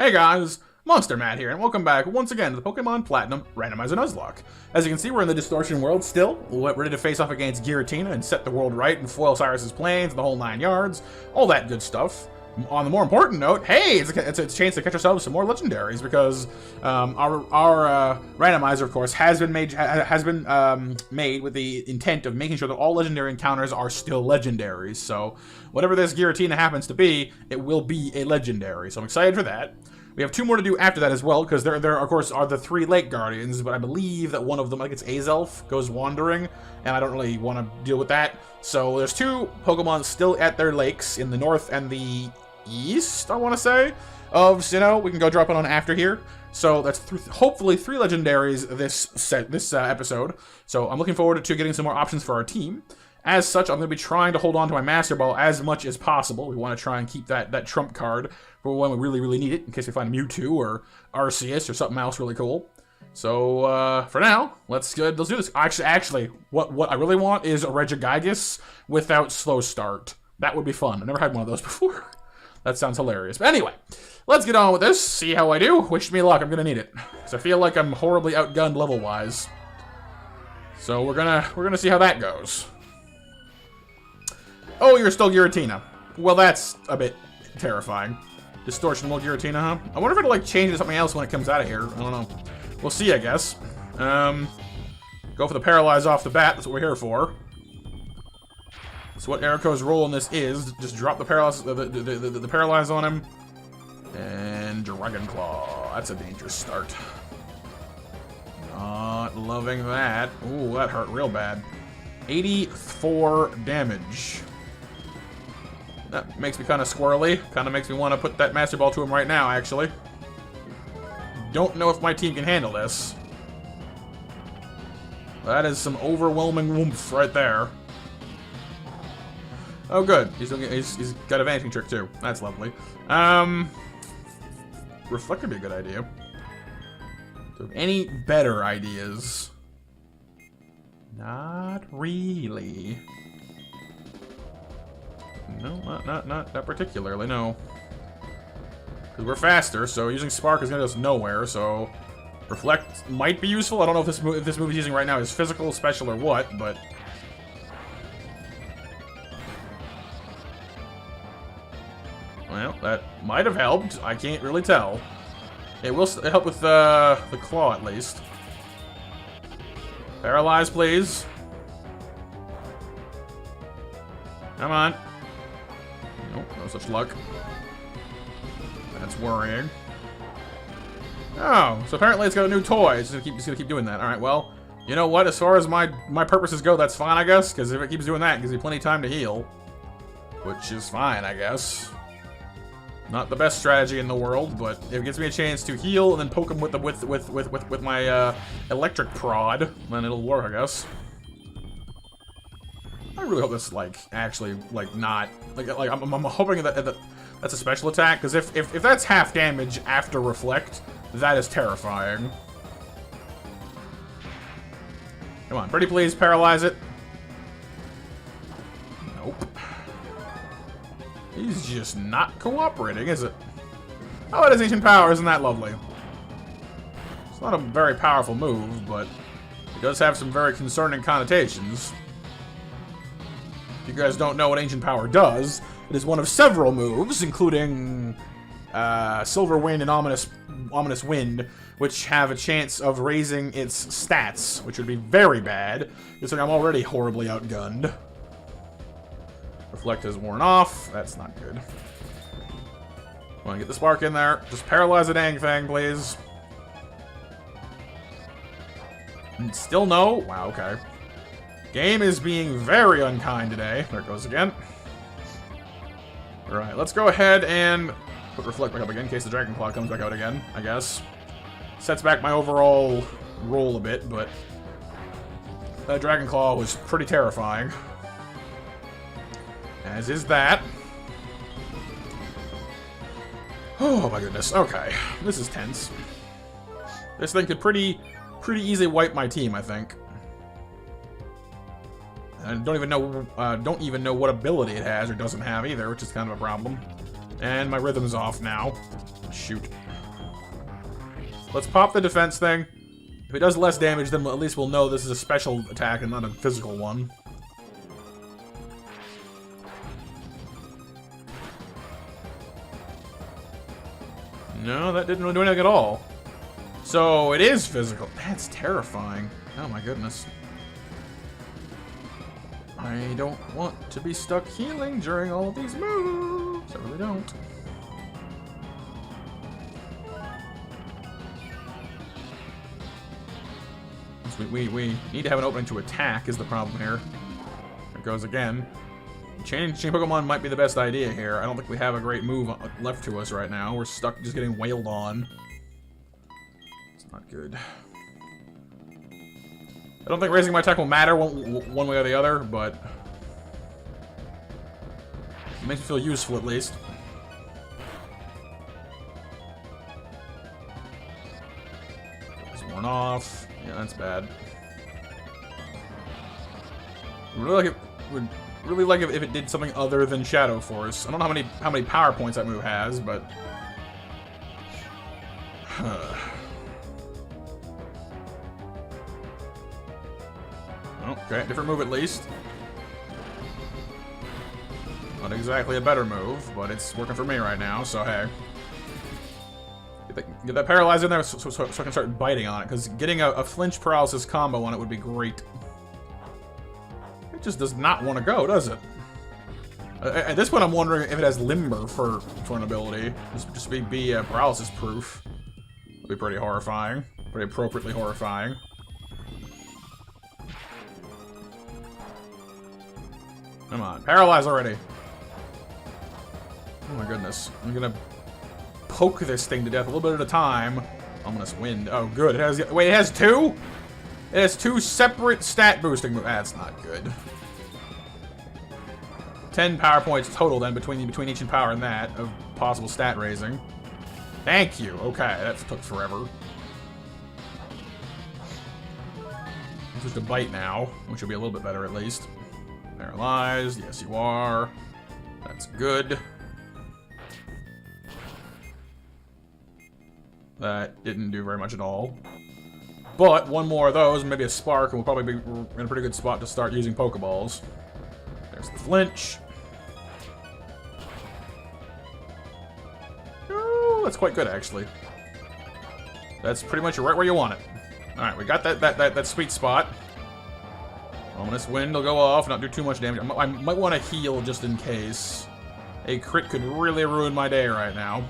Hey guys, MonsterMatt here, and welcome back once again to the Pokemon Platinum Randomizer Nuzlocke. As you can see, we're in the Distortion world still, ready to face off against Giratina and set the world right and foil Cyrus's plans and the whole 9 yards, all that good stuff. On the more important note, hey, it's a chance to catch ourselves some more legendaries because our randomizer, of course, has been made with the intent of making sure that all legendary encounters are still legendaries. So whatever this Giratina happens to be, it will be a legendary. So I'm excited for that. We have 2 more to do after that as well, because there of course are the 3 Lake Guardians, but I believe that one of them, I think it's Azelf, goes wandering, and I don't really want to deal with that. So there's 2 Pokemon still at their lakes in the north and the east, I want to say, of Sinnoh. We can go drop it on after here. So that's hopefully 3 legendaries this episode. So I'm looking forward to getting some more options for our team. As such, I'm going to be trying to hold on to my Master Ball as much as possible. We want to try and keep that trump card for when we really need it, in case we find a Mewtwo or Arceus or something else really cool. So, for now, let's do this. Actually, what I really want is a Regigigas without slow start. That would be fun. I've never had one of those before. That sounds hilarious. But anyway, let's get on with this, see how I do. Wish me luck, I'm going to need it. Because I feel like I'm horribly outgunned level-wise. So we're gonna see how that goes. Oh, you're still Giratina. Well, that's a bit terrifying. Distortion mode Giratina, huh? I wonder if it'll like change to something else when it comes out of here. I don't know. We'll see, I guess. Go for the Paralyze off the bat. That's what we're here for. So what Erico's role in this is, just drop the Paralyze, the Paralyze on him. And Dragon Claw. That's a dangerous start. Not loving that. Ooh, that hurt real bad. 84 damage. That makes me kind of squirrely. Kind of makes me want to put that Master Ball to him right now, actually. Don't know if my team can handle this. That is some overwhelming woomph right there. Oh, good. He's got a vanishing trick, too. That's lovely. Reflect would be a good idea. So, any better ideas? Not really. No, not particularly, no. Because we're faster, so using Spark is going to get us nowhere, so... Reflect might be useful. I don't know if this move he's using right now is physical, special, or what, but... Well, that might have helped. I can't really tell. It will help with the claw, at least. Paralyze, please. Come on. Nope, no such luck. That's worrying. Oh, so apparently it's got a new toy. It's gonna keep doing that. Alright, well, you know what? As far as my purposes go, that's fine, I guess. Because if it keeps doing that, it gives me plenty of time to heal. Which is fine, I guess. Not the best strategy in the world, but if it gives me a chance to heal and then poke him with my electric prod, then it'll work, I guess. I really hope this actually not I'm hoping that that's a special attack, because if that's half damage after reflect, that is terrifying. Come on, pretty please, paralyze it. Nope. He's just not cooperating, is it? Oh, it is Ancient Power, isn't that lovely? It's not a very powerful move, but it does have some very concerning connotations. If you guys don't know what Ancient Power does, it is one of several moves, including Silver Wind and Ominous Wind, which have a chance of raising its stats, which would be very bad, considering I'm already horribly outgunned. Reflect is worn off. That's not good. Want to get the Spark in there. Just paralyze the dang thing, please. And still no? Wow, okay. Game is being very unkind today. There it goes again. Alright, let's go ahead and put Reflect back up again in case the Dragon Claw comes back out again, I guess. Sets back my overall roll a bit, but that Dragon Claw was pretty terrifying. As is that. Oh my goodness, okay. This is tense. This thing could pretty easily wipe my team, I think. I don't even know what ability it has or doesn't have either, which is kind of a problem. And my rhythm's off now. Shoot. Let's pop the defense thing. If it does less damage, then at least we'll know this is a special attack and not a physical one. No, that didn't really do anything at all. So, it is physical. That's terrifying. Oh my goodness. I don't want to be stuck healing during all of these moves. I really don't. We need to have an opening to attack is the problem here. There it goes again. Changing Pokemon might be the best idea here. I don't think we have a great move left to us right now. We're stuck just getting wailed on. It's not good. I don't think raising my attack will matter one way or the other, but it makes me feel useful at least. It's worn off. Yeah, that's bad. Would really like if it did something other than Shadow Force. I don't know how many power points that move has, but okay, different move at least. Not exactly a better move, but it's working for me right now, so hey. Get that paralyzed in there so I can start biting on it, because getting a flinch paralysis combo on it would be great. It just does not want to go, does it? At this point, I'm wondering if it has Limber for an ability. Just be paralysis proof. Would be pretty horrifying. Pretty appropriately horrifying. Come on, paralyze already. Oh my goodness. I'm gonna poke this thing to death a little bit at a time. Ominous Wind. Oh, good. It has two? It has two separate stat boosting moves. That's not good. 10 power points total then between each and power and that of possible stat raising. Thank you. Okay, that took forever. It's just a bite now, which will be a little bit better at least. Paralyzed. Yes, you are. That's good. That didn't do very much at all. But one more of those, maybe a spark, and we'll probably be in a pretty good spot to start using Pokeballs. There's the flinch. Oh, that's quite good, actually. That's pretty much right where you want it. Alright, we got that sweet spot. Ominous Wind will go off, not do too much damage. I might want to heal just in case. A crit could really ruin my day right now.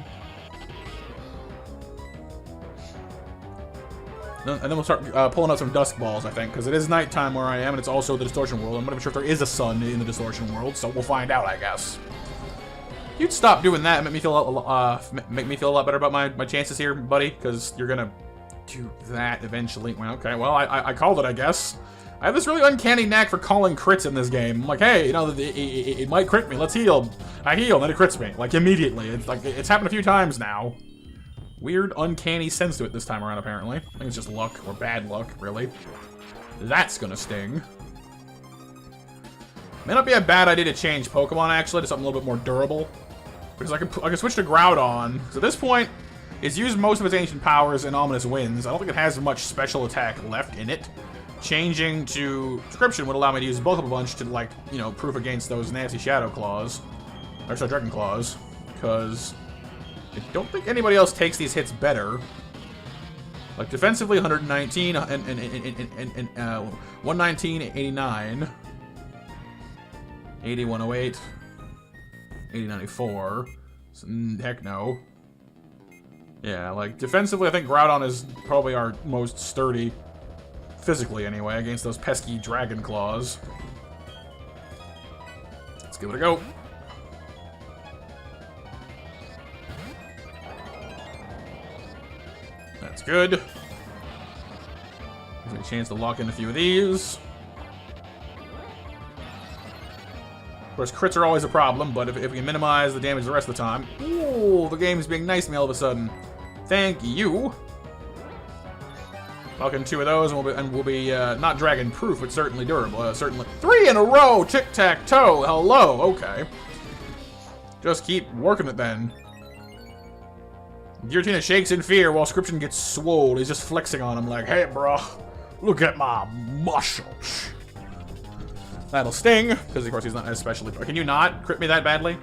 And then we'll start pulling out some Dusk Balls, I think, because it is nighttime where I am, and it's also the Distortion World. I'm not even sure if there is a sun in the Distortion World, so we'll find out, I guess. You'd stop doing that and make me feel a lot better about my chances here, buddy, because you're gonna do that eventually. Well, okay, well, I called it, I guess. I have this really uncanny knack for calling crits in this game. I'm like, hey, you know, it might crit me. Let's heal. I heal, and then it crits me, like, immediately. It's happened a few times now. Weird, uncanny sense to it this time around, apparently. I think it's just luck, or bad luck, really. That's gonna sting. May not be a bad idea to change Pokemon, actually, to something a little bit more durable. Because I can switch to Groudon. So at this point, it's used most of its ancient powers in Ominous Winds. I don't think it has much special attack left in it. Changing to Description would allow me to use both of a bunch to, like, you know, proof against those nasty Shadow Claws. Or sorry, Dragon Claws. Because I don't think anybody else takes these hits better. Like, defensively, 119 and 119, 89. 80, 108. 80, 94. So, heck no. Yeah, like, defensively, I think Groudon is probably our most sturdy. Physically, anyway, against those pesky Dragon Claws. Let's give it a go. That's good. Gives me a chance to lock in a few of these. Of course, crits are always a problem, but if we can minimize the damage the rest of the time... Ooh, the game is being nice to me all of a sudden. Thank you. Lock in 2 of those, and we'll be not dragon-proof, but certainly durable. Certainly 3 in a row! Tic-tac-toe! Hello! Okay. Just keep working it, then. Giratina shakes in fear while Scription gets swole. He's just flexing on him like, hey, bro, look at my muscles. That'll sting, because of course he's not especially... Can you not crit me that badly?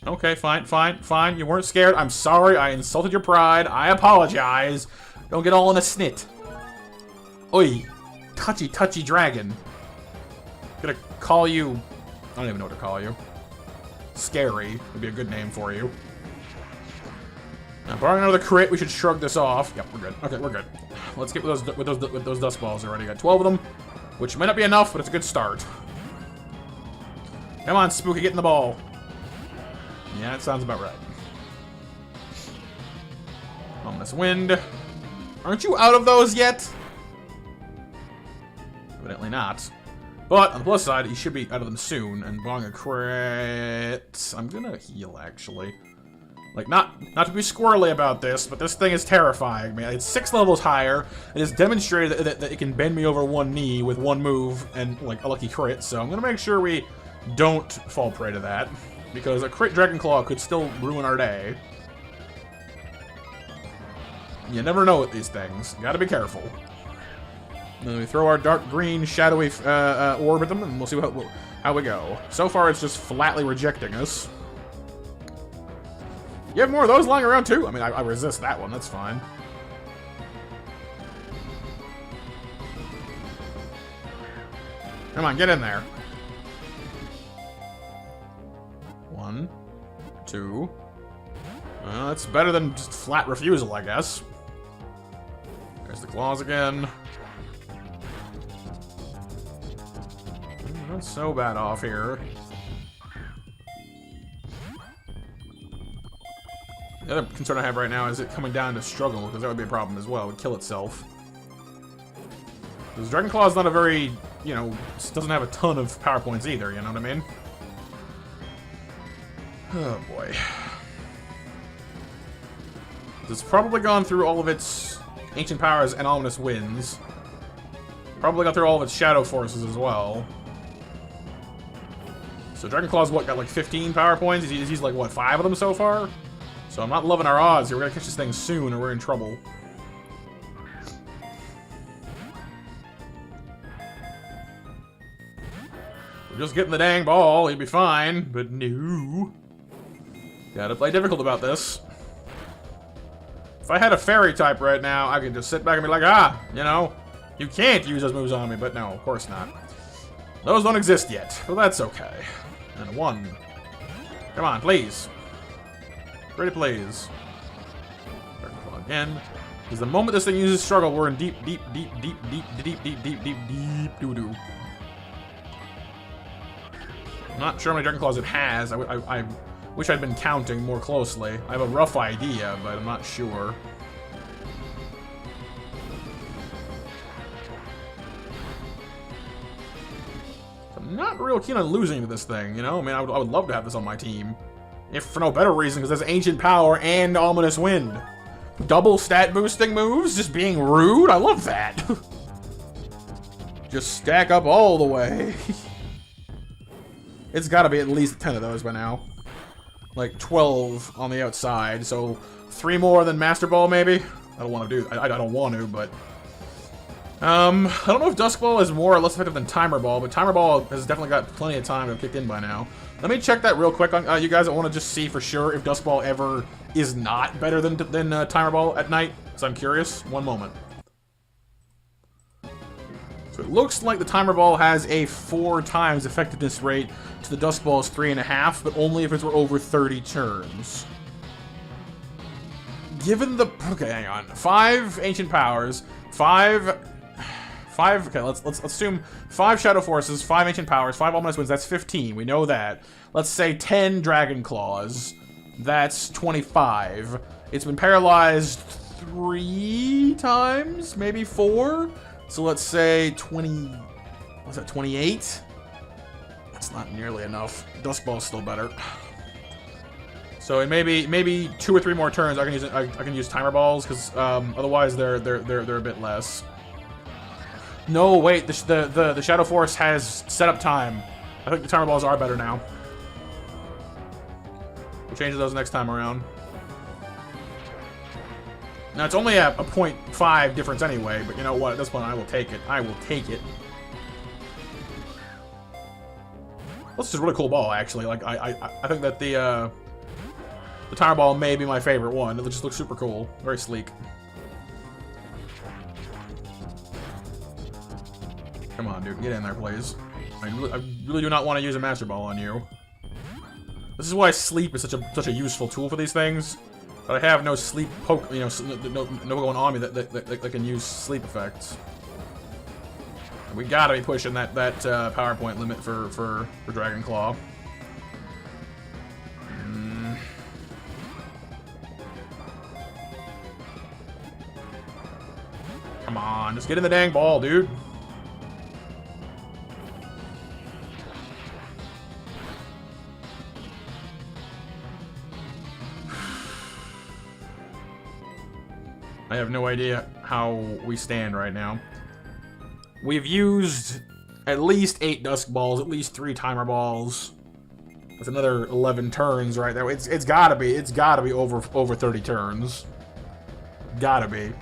Okay, fine, fine, fine. You weren't scared. I'm sorry. I insulted your pride. I apologize. Don't get all in a snit. Oi. Touchy, touchy dragon. Gonna call you... I don't even know what to call you. Scary would be a good name for you. Now, barring another crit, we should shrug this off. Yep, we're good. Okay, we're good. Let's get with those dust balls already. Got 12 of them, which might not be enough, but it's a good start. Come on, Spooky, get in the ball. Yeah, that sounds about right. Ominous Wind. Aren't you out of those yet? Evidently not. But, on the plus side, he should be out of them soon. And barring a crit... I'm gonna heal, actually. Like, not to be squirrely about this, but this thing is terrifying me. It's 6 levels higher. It has demonstrated that it can bend me over one knee with one move and, like, a lucky crit. So I'm gonna make sure we don't fall prey to that. Because a crit Dragon Claw could still ruin our day. You never know with these things. You gotta be careful. Then we throw our dark green shadowy orb at them, and we'll see how we go. So far, it's just flatly rejecting us. You have more of those lying around too? I mean, I resist that one. That's fine. Come on, get in there. 1, 2. Well, that's better than just flat refusal, I guess. There's the claws again. Not so bad off here. The other concern I have right now is it coming down to struggle, because that would be a problem as well. It would kill itself. Because Dragon Claw is not a very, you know, doesn't have a ton of power points either, you know what I mean? Oh boy. It's probably gone through all of its Ancient Powers and Ominous Winds. Probably got through all of its Shadow Forces as well. So Dragon Claw's what, got like 15 power points? He's used like, what, 5 of them so far? So I'm not loving our odds here. We're gonna catch this thing soon or we're in trouble. We're just getting the dang ball, he'd be fine, but no. Gotta play difficult about this. If I had a fairy type right now, I could just sit back and be like, ah, you know, you can't use those moves on me, but no, of course not. Those don't exist yet, but that's okay. And 1. Come on, please. Pretty please. Again. Because the moment this thing uses struggle, we're in deep doo-doo. I'm not sure how many Dragon Claws it has. I wish I'd been counting more closely. I have a rough idea, but I'm not sure. I'm not real keen on losing to this thing, you know? I mean, I would love to have this on my team. If for no better reason, because there's Ancient Power and Ominous Wind. Double stat boosting moves, just being rude? I love that. Just stack up all the way. It's gotta be at least 10 of those by now. Like 12 on the outside, so 3 more than Master Ball, maybe? I don't want to do... I don't want to, but... I don't know if Dusk Ball is more or less effective than Timer Ball, but Timer Ball has definitely got plenty of time to have kicked in by now. Let me check that real quick on you guys that want to just see for sure if Dusk Ball ever is not better than Timer Ball at night, because I'm curious. One moment. So it looks like the Timer Ball has a 4 times effectiveness rate to the Dusk Ball's 3.5, but only if it were over 30 turns. Given the... Okay, hang on. 5 Ancient Powers, 5... Okay, let's assume 5 Shadow Forces, 5 Ancient Powers, 5 Ominous Winds, that's 15, we know that. Let's say 10 Dragon Claws, that's 25. It's been paralyzed 3 times, maybe 4? So let's say 20, what's that, 28? That's not nearly enough. Dusk Ball's still better. So in maybe 2 or 3 more turns I can use Timer Balls, because otherwise they're a bit less. No, wait, the Shadow Force has setup time. I think the Timer Balls are better now. We'll change those next time around. Now, it's only a 0.5 difference anyway, but you know what? At this point, I will take it. I will take it. This is a really cool ball, actually. Like, I think that the tire ball may be my favorite one. It just looks super cool. Very sleek. Come on, dude. Get in there, please. I really do not want to use a Master Ball on you. This is why sleep is such a useful tool for these things. But I have no sleep poke, you know, no going on me that can use sleep effects. We gotta be pushing that PowerPoint limit for Dragon Claw. Come on, just get in the dang ball, dude. I have no idea how we stand right now. We've used at least 8 Dusk Balls, at least 3 Timer Balls. That's another 11 turns right there. It's gotta be over 30 turns. Gotta be.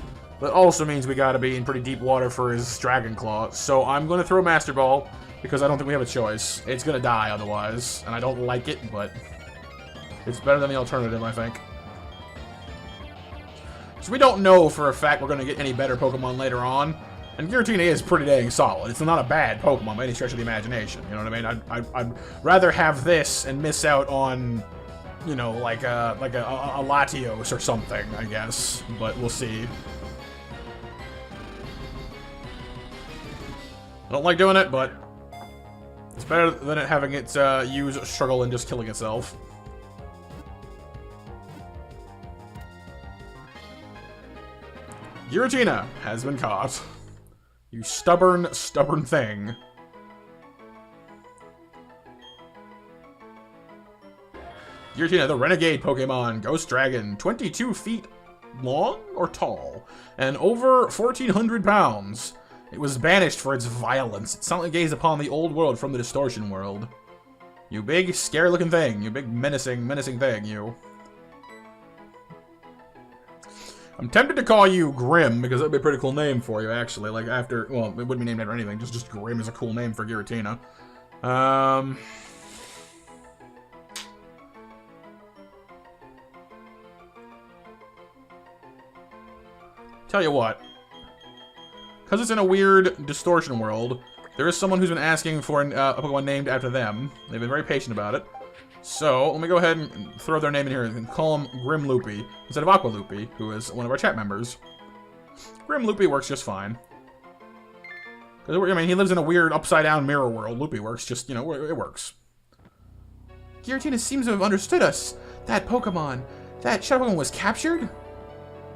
That also means we gotta be in pretty deep water for his Dragon Claw. So I'm gonna throw a Master Ball because I don't think we have a choice. It's gonna die otherwise, and I don't like it, but it's better than the alternative, I think. So we don't know for a fact we're going to get any better Pokemon later on. And Giratina is pretty dang solid. It's not a bad Pokemon by any stretch of the imagination. You know what I mean? I'd rather have this and miss out on, you know, like a Latios or something, I guess. But we'll see. I don't like doing it, but it's better than it having it use struggle and just killing itself. Giratina has been caught. You stubborn thing. Giratina, the renegade Pokemon, Ghost Dragon, 22 feet long or tall, and over 1,400 pounds. It was banished for its violence. It silently gazed upon the old world from the distortion world. You big, scary-looking thing. You big, menacing thing, you. I'm tempted to call you Grim, because that'd be a pretty cool name for you, actually. Like, after... Well, it wouldn't be named after anything. Just Grim is a cool name for Giratina. Tell you what. Because it's in a weird distortion world, there is someone who's been asking for a Pokemon named after them. They've been very patient about it. So, let me go ahead and throw their name in here and call him Grim Loopy instead of Aqua Loopy, who is one of our chat members. Grim Loopy works just fine. Because, I mean, he lives in a weird upside-down mirror world. Loopy works just, you know, it works. Giratina seems to have understood us. That Pokemon, that Shadow Pokemon was captured?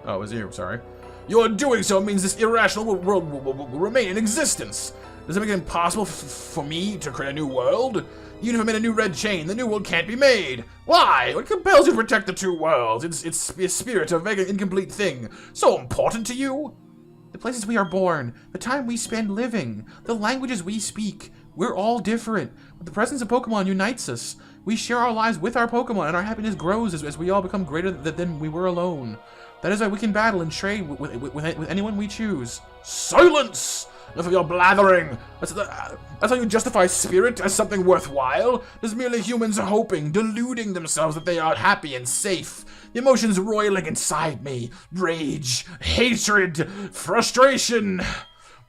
Oh, it was you, sorry. Your doing so means this irrational world will remain in existence. Does it make it impossible for me to create a new world? Even if I made a new red chain, the new world can't be made. Why? What compels you to protect the two worlds? It's a spirit of making an incomplete thing so important to you? The places we are born, the time we spend living, the languages we speak, we're all different. But the presence of Pokemon unites us. We share our lives with our Pokemon, and our happiness grows as we all become greater than we were alone. That is why we can battle and trade with anyone we choose. Silence! Enough of your blathering! That's how you justify spirit as something worthwhile? There's merely humans hoping, deluding themselves that they are happy and safe. The emotions roiling inside me. Rage, hatred, frustration.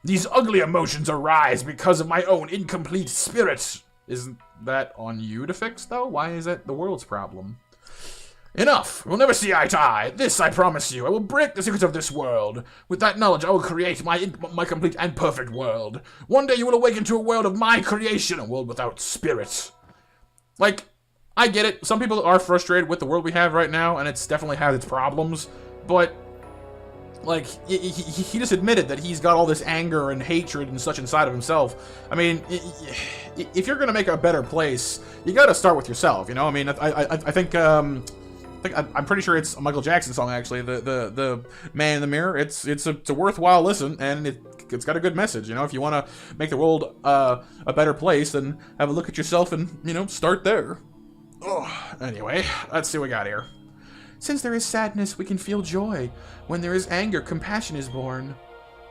These ugly emotions arise because of my own incomplete spirit. Isn't that on you to fix, though? Why is that the world's problem? Enough! We'll never see eye to eye. This, I promise you. I will break the secrets of this world. With that knowledge, I will create my complete and perfect world. One day you will awaken to a world of my creation, a world without spirit. Like, I get it. Some people are frustrated with the world we have right now, and it's definitely has its problems. But, like, he just admitted that he's got all this anger and hatred and such inside of himself. I mean, if you're gonna make a better place, you gotta start with yourself, you know? I mean, I think, I'm pretty sure it's a Michael Jackson song, actually. The Man in the Mirror. It's a worthwhile listen, and it's got a good message. You know, if you want to make the world a better place, then have a look at yourself and, you know, start there. Oh, anyway, let's see what we got here. Since there is sadness, we can feel joy. When there is anger, compassion is born.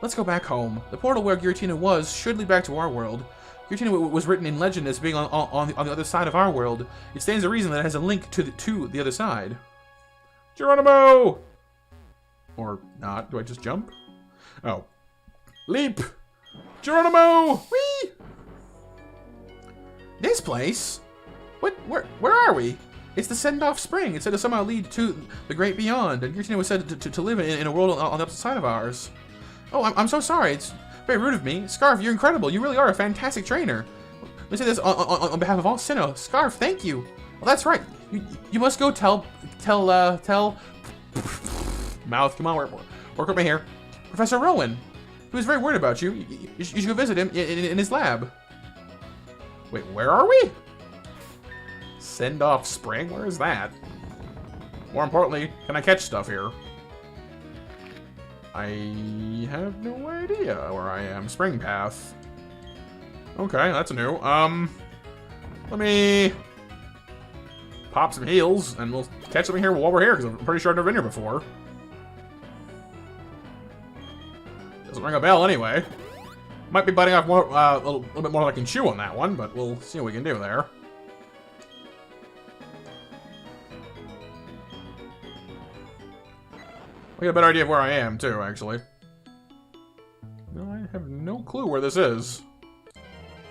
Let's go back home. The portal where Giratina was should lead back to our world. Giratina was written in legend as being on the other side of our world. It stands to reason that it has a link to the other side. Geronimo! Or not. Do I just jump? Oh. Leap! Geronimo! Whee! This place? Where are we? It's the Send-Off Spring. It said to somehow lead to the great beyond, and Giratina was said to live in a world on the opposite side of ours. Oh, I'm so sorry. It's very rude of me. Scarf, you're incredible. You really are a fantastic trainer. Let me say this on behalf of all Sinnoh. Scarf, thank you. Well, that's right. You must go tell... Mouth, come on, work with me here. Professor Rowan. He was very worried about you. You should go visit him in his lab. Wait, where are we? Send-Off Spring? Where is that? More importantly, can I catch stuff here? I have no idea where I am. Spring Path. Okay, that's new. Let me pop some heals, and we'll catch something here while we're here, because I'm pretty sure I've never been here before. Doesn't ring a bell anyway. Might be biting off more, a little bit more than I can chew on that one, but we'll see what we can do there. We get a better idea of where I am, too, actually. No, I have no clue where this is.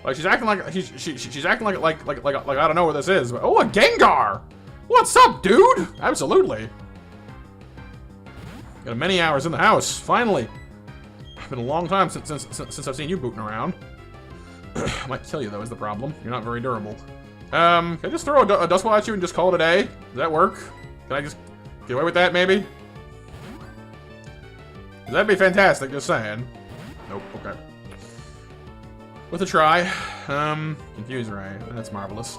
Like, she's acting like she's acting like I don't know where this is. But, oh, a Gengar! What's up, dude? Absolutely. Got many hours in the house. Finally. It's been a long time since I've seen you booting around. I might kill you though, is the problem. You're not very durable. Can I just throw a dust ball at you and just call it a day? Does that work? Can I just get away with that, maybe? That'd be fantastic, just saying. Nope, okay. With a try. Confuse Ray. That's marvelous.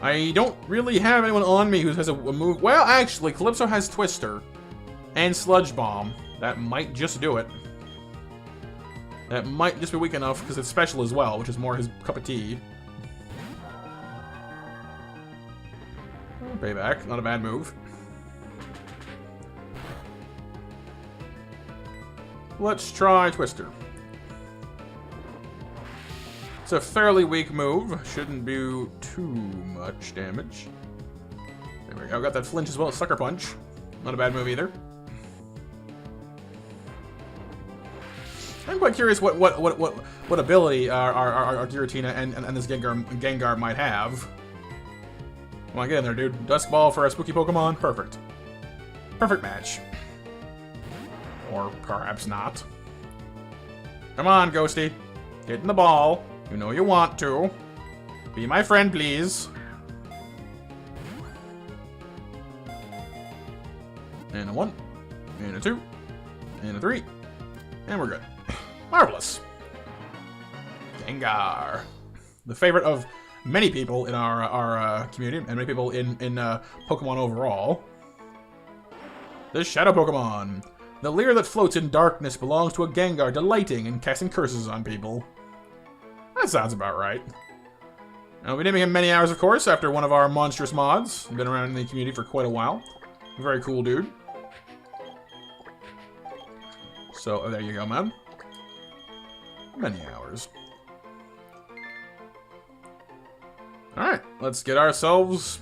I don't really have anyone on me who has a move. Well, actually, Calypso has Twister. And Sludge Bomb. That might just do it. That might just be weak enough, because it's special as well, which is more his cup of tea. Payback. Not a bad move. Let's try Twister. It's a fairly weak move. Shouldn't do too much damage. There we go. Got that flinch as well as Sucker Punch. Not a bad move either. I'm quite curious what ability our Giratina and this Gengar might have. Come on, get in there, dude. Dusk Ball for a spooky Pokemon. Perfect. Perfect match. Or perhaps not. Come on, Ghosty. Get in the ball. You know you want to. Be my friend, please. And a 1. And a 2. And a 3. And we're good. Marvelous. Gengar. The favorite of many people in our community, and many people in Pokemon overall. The Shadow Pokemon. The leer that floats in darkness belongs to a Gengar delighting in casting curses on people. That sounds about right. I'll be naming him many hours, of course, after one of our monstrous mods. Been around in the community for quite a while. Very cool dude. So, there you go, man. Many hours. Alright, let's get ourselves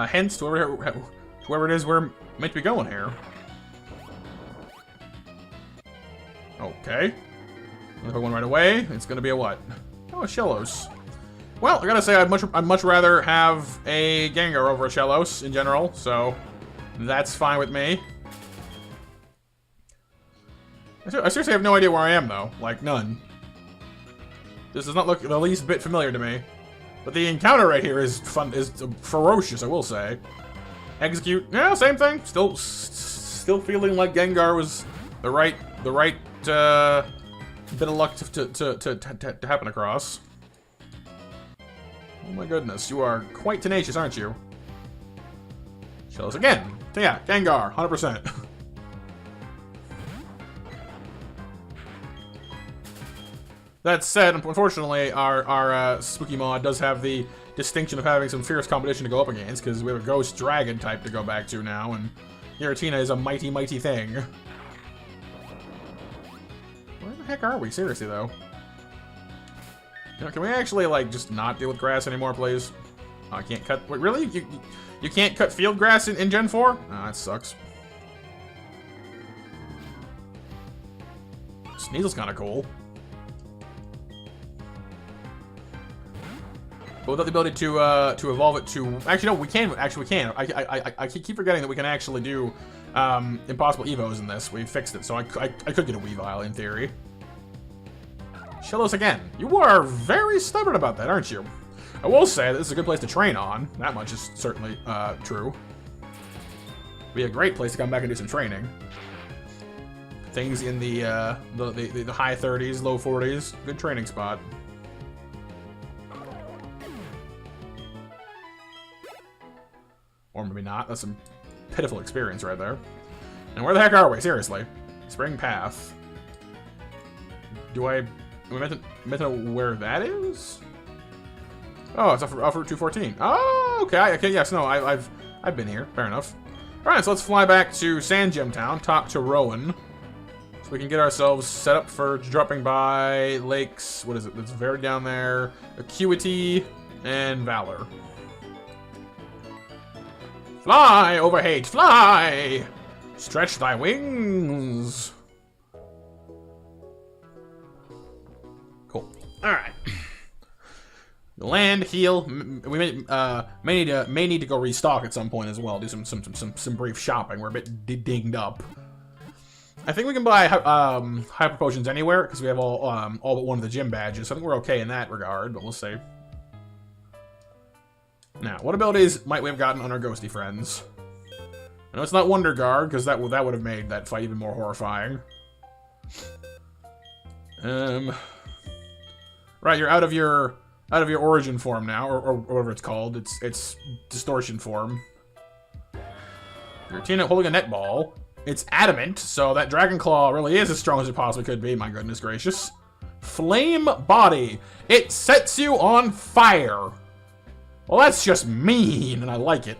hints to wherever it is we're meant to be going here. Okay. Another one right away. It's gonna be a what? Oh, a Shellos. Well, I gotta say, I'd much rather have a Gengar over a Shellos in general, so that's fine with me. I seriously have no idea where I am, though. Like, none. This does not look the least bit familiar to me. But the encounter right here is ferocious, I will say. Execute, yeah, same thing. Still feeling like Gengar was the right bit of luck to happen across. Oh my goodness, you are quite tenacious, aren't you? Shellos again. So yeah, Gengar, 100%. That said, unfortunately, our spooky mod does have the distinction of having some fierce competition to go up against, because we have a Ghost Dragon type to go back to now, and Giratina is a mighty, mighty thing. Where the heck are we? Seriously, though. You know, can we actually, like, just not deal with grass anymore, please? Oh, I can't cut... Wait, really? You can't cut field grass in Gen 4? Ah, that sucks. Sneasel's kind of cool. But without the ability to evolve it to... Actually, no, we can. Actually, we can. I keep forgetting that we can actually do impossible evos in this. We fixed it, so I could get a Weavile in theory. Shellos again. You are very stubborn about that, aren't you? I will say that this is a good place to train on. That much is certainly true. Be a great place to come back and do some training. Things in the high 30s, low 40s. Good training spot. Or maybe not. That's some pitiful experience right there. And where the heck are we? Seriously. Spring Path. Am I meant to know where that is? Oh, it's off Route 214. Oh, okay. Yes, no, I've been here. Fair enough. Alright, so let's fly back to Sand Gem Town, talk to Rowan. So we can get ourselves set up for dropping by lakes. What is it? That's very down there. Acuity and Valor. Fly, Overhate, fly! Stretch thy wings. Cool. Alright. Land, heal. We may need to go restock at some point as well. Do some brief shopping. We're a bit dinged up. I think we can buy hyper potions anywhere because we have all but one of the gym badges. So I think we're okay in that regard, but we'll see. Now, what abilities might we have gotten on our ghosty friends? I know it's not Wonder Guard because that would have made that fight even more horrifying. Right, you're out of your origin form now, or whatever it's called. It's distortion form. Your Tina holding a netball. It's adamant, so that Dragon Claw really is as strong as it possibly could be. My goodness gracious. Flame Body. It sets you on fire. Well, that's just mean, and I like it.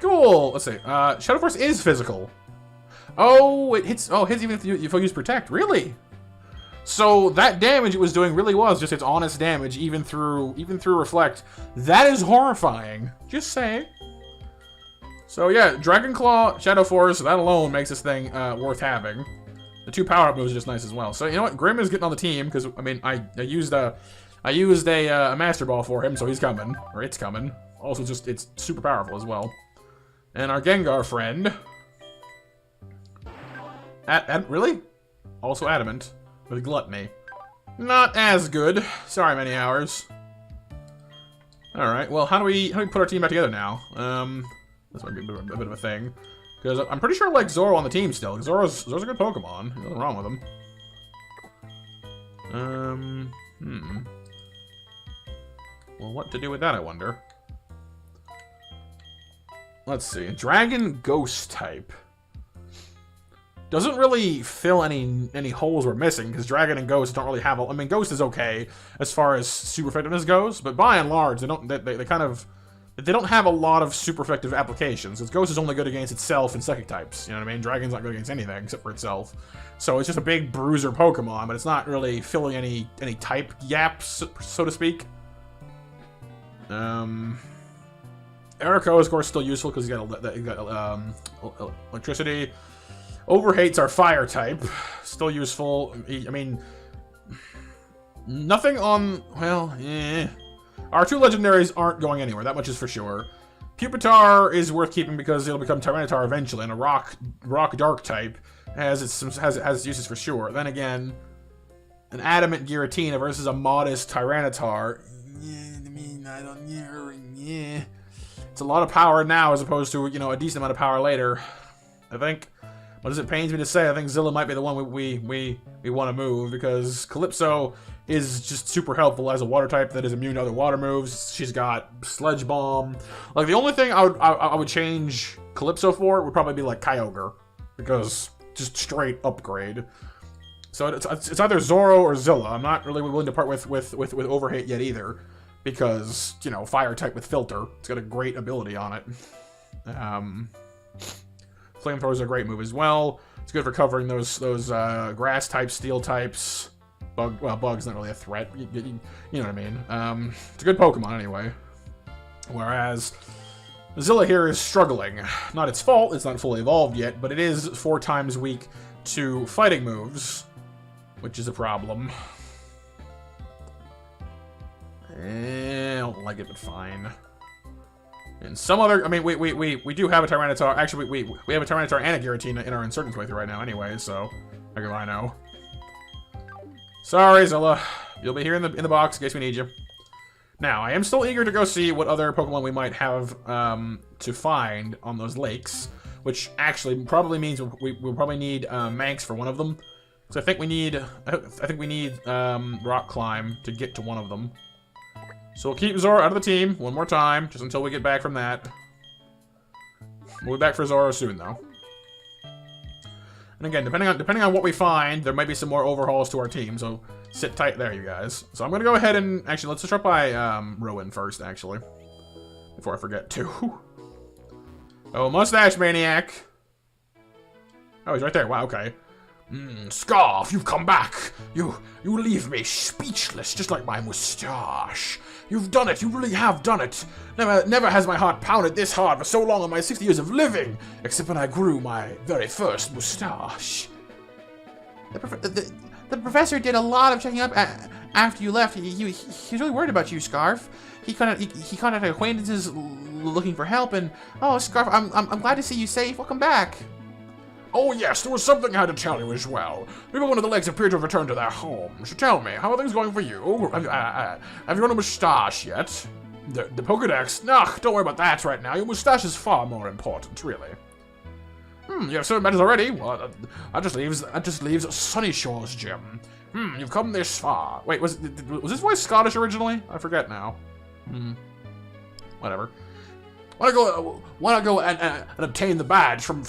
Cool. Let's see. Shadow Force is physical. Oh, it hits. Oh, it hits even if you use Protect. Really? So that damage it was doing really was just its honest damage, even through Reflect. That is horrifying. Just saying. So yeah, Dragon Claw, Shadow Force. That alone makes this thing worth having. The 2 power-up moves are just nice as well. So you know what? Grim is getting on the team because I mean I used a Master Ball for him, so he's coming, or it's coming. Also, it's super powerful as well. And our Gengar friend, really, also adamant with Gluttony. Not as good. Sorry, many hours. All right. Well, how do we put our team back together now? This might be a bit of a thing because I'm pretty sure I like Zoro on the team still. Zoro's a good Pokemon. There's nothing wrong with him. Well, what to do with that, I wonder. Let's see. Dragon Ghost type. Doesn't really fill any holes we're missing, because Dragon and Ghost don't really have I mean, Ghost is okay as far as super effectiveness goes, but by and large, they don't have a lot of super effective applications, because Ghost is only good against itself and psychic types, you know what I mean? Dragon's not good against anything except for itself. So it's just a big bruiser Pokemon, but it's not really filling any type gaps, so to speak. Erico is, of course, still useful because he's got electricity. Overhate's our fire type. Still useful. I mean, nothing on... Well, Our 2 legendaries aren't going anywhere. That much is for sure. Pupitar is worth keeping because it'll become Tyranitar eventually, and a rock dark type has its uses for sure. Then again, an adamant Giratina versus a modest Tyranitar. It's a lot of power now as opposed to, you know, a decent amount of power later. I think, what does it pains me to say, I think Zilla might be the one we want to move, because Calypso is just super helpful as a water type that is immune to other water moves. She's got Sledge Bomb. Like, the only thing I would change Calypso for would probably be like Kyogre, because just straight upgrade. So it's either Zoro or Zilla. I'm not really willing to part with Overhate yet either. because, you know, fire type with filter. It's got a great ability on it. Flamethrower's a great move as well. It's good for covering those grass types, steel types. Bug's not really a threat. You know what I mean. It's a good Pokemon anyway. Whereas Zilla here is struggling. Not its fault, it's not fully evolved yet, but it is 4 times weak to fighting moves, which is a problem. I don't like it, but fine. And some other, I mean, we do have a Tyranitar. Actually, we have a Tyranitar and a Giratina in our Insurgents playthrough right now anyway, so how do I know? Sorry, Zilla. You'll be here in the box in case we need you. Now, I am still eager to go see what other Pokemon we might have to find on those lakes, which actually probably means we'll probably need Manx for one of them. So I think we need Rock Climb to get to one of them. So we'll keep Zora out of the team one more time, just until we get back from that. We'll be back for Zora soon, though. And again, depending on what we find, there might be some more overhauls to our team, so sit tight there, you guys. So I'm gonna go ahead and actually let's start by Rowan first, actually, before I forget to. Oh, Mustache Maniac. Oh, he's right there. Wow, okay. Scarf, you've come back. You leave me speechless, just like my mustache. You've done it. You really have done it. Never has my heart pounded this hard for so long in my 60 years of living, except when I grew my very first mustache. The professor did a lot of checking up after you left. He was really worried about you, Scarf. He contacted acquaintances looking for help, and oh, Scarf, I'm glad to see you safe. Welcome back. Oh yes, there was something I had to tell you as well. People one of the lakes appear to have returned to their homes. So tell me, how are things going for you? Have you grown a mustache yet? The Pokedex? Nah, don't worry about that right now. Your mustache is far more important, really. You have 7 medals already? Well, that just leaves Sunny Shores Gym. You've come this far. Wait, was this voice Scottish originally? I forget now. Whatever. Why not go and obtain the badge from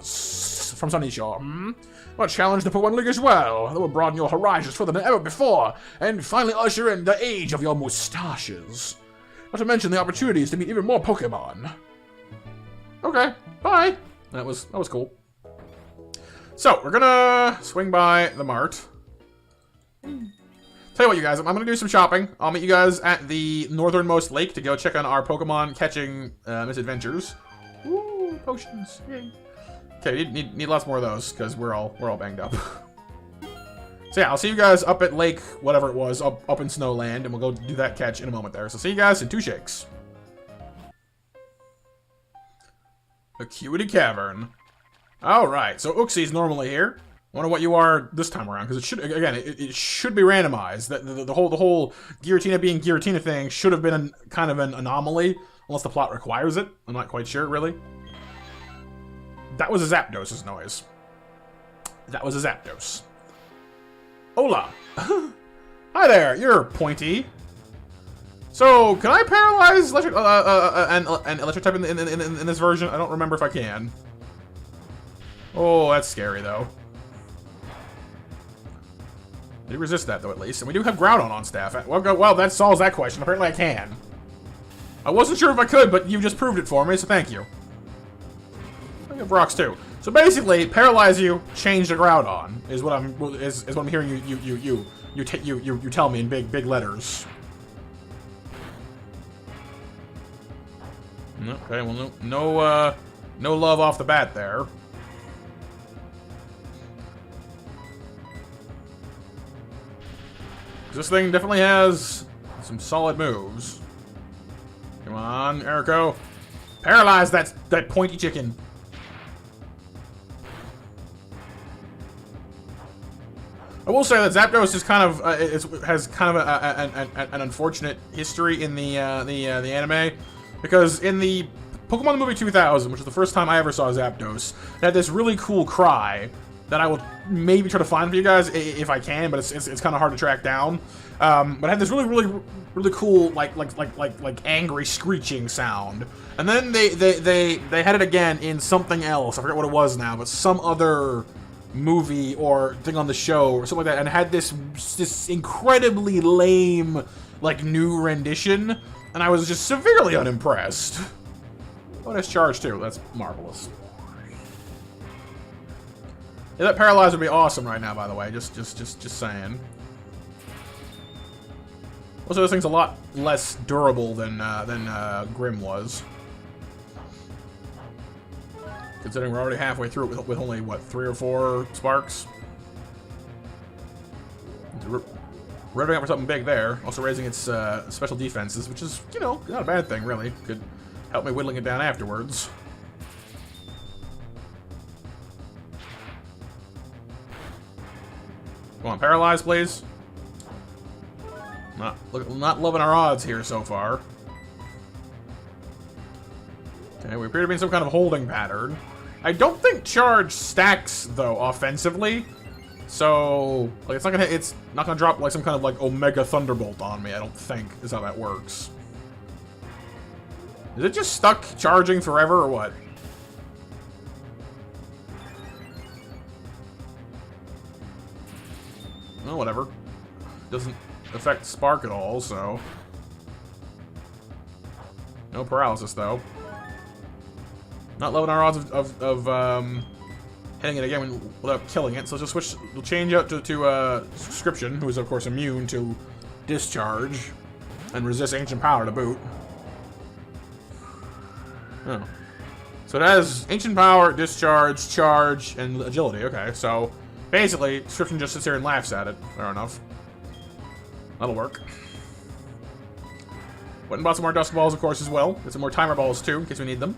Sunny Shore? Well, challenge the Pokemon League as well. That will broaden your horizons further than ever before, and finally usher in the age of your mustaches. Not to mention the opportunities to meet even more Pokemon. Okay, bye. That was cool. So we're gonna swing by the mart. Tell you what, you guys, I'm gonna do some shopping. I'll meet you guys at the northernmost lake to go check on our Pokemon catching misadventures. Ooh, potions! Yay. Okay, need lots more of those because we're all banged up. So yeah, I'll see you guys up at Lake whatever it was up in Snowland, and we'll go do that catch in a moment there. So see you guys in 2 shakes. Acuity Cavern. All right, so Uxie's normally here. I wonder what you are this time around, because it should, again, it should be randomized. The whole Giratina being Giratina thing should have been kind of an anomaly, unless the plot requires it. I'm not quite sure, really. That was a Zapdos's noise. That was a Zapdos. Hola. Hi there, you're pointy. So, can I paralyze electric, an electric type in this version? I don't remember if I can. Oh, that's scary, though. I do resist that, though, at least. And we do have Groudon on staff. Well, that solves that question. Apparently I can. I wasn't sure if I could, but you just proved it for me, so thank you. I have rocks, too. So basically, paralyze you, change the Groudon, is what I'm hearing you tell me in big letters. Okay, well, no love off the bat there. This thing definitely has some solid moves. Come on, Erico. Paralyze that pointy chicken. I will say that Zapdos is kind of has kind of an unfortunate history in the anime, because in the Pokemon the Movie 2000, which was the first time I ever saw Zapdos, it had this really cool cry that I will maybe try to find for you guys if I can, but it's kind of hard to track down. But it had this really cool like angry screeching sound, and then they had it again in something else. I forget what it was now, but some other movie or thing on the show or something like that, and it had this incredibly lame like, new rendition, and I was just severely unimpressed. Oh, nice charge, too. That's marvelous. Yeah, that paralyze would be awesome right now, by the way. Just saying. Also, this thing's a lot less durable than Grim was. Considering we're already halfway through it with only, what, 3 or 4 sparks? Revving up for something big there. Also raising its special defenses, which is, you know, not a bad thing, really. Could help me whittling it down afterwards. Come on, paralyze, please. Not loving our odds here so far. Okay, we appear to be in some kind of holding pattern. I don't think charge stacks though offensively, so like it's not gonna drop like some kind of like Omega Thunderbolt on me. I don't think is how that works. Is it just stuck charging forever or what? Well, whatever. Doesn't affect Spark at all, so no paralysis though. Not loving our odds of hitting it again without killing it, so let's just switch. We'll change out to Subscription, who is of course immune to discharge and resist ancient power to boot. Oh, so it has ancient power, discharge, charge, and agility. Okay, so basically, Subscription just sits here and laughs at it. Fair enough. That'll work. Went and bought some more Dusk Balls, of course, as well. Get some more Timer Balls, too, in case we need them.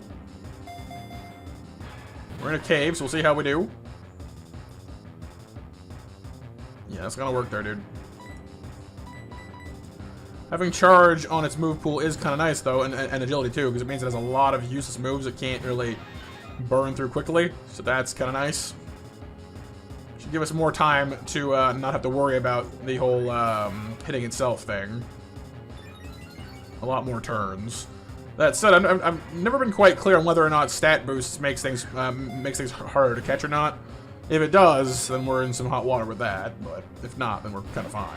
We're in a cave, so we'll see how we do. Yeah, that's gonna work there, dude. Having charge on its move pool is kind of nice, though, and agility, too, because it means it has a lot of useless moves it can't really burn through quickly, so that's kind of nice. Should give us more time to not have to worry about the whole hitting itself thing. A lot more turns. That said, I've never been quite clear on whether or not stat boosts makes things harder to catch or not. If it does, then we're in some hot water with that. But if not, then we're kind of fine.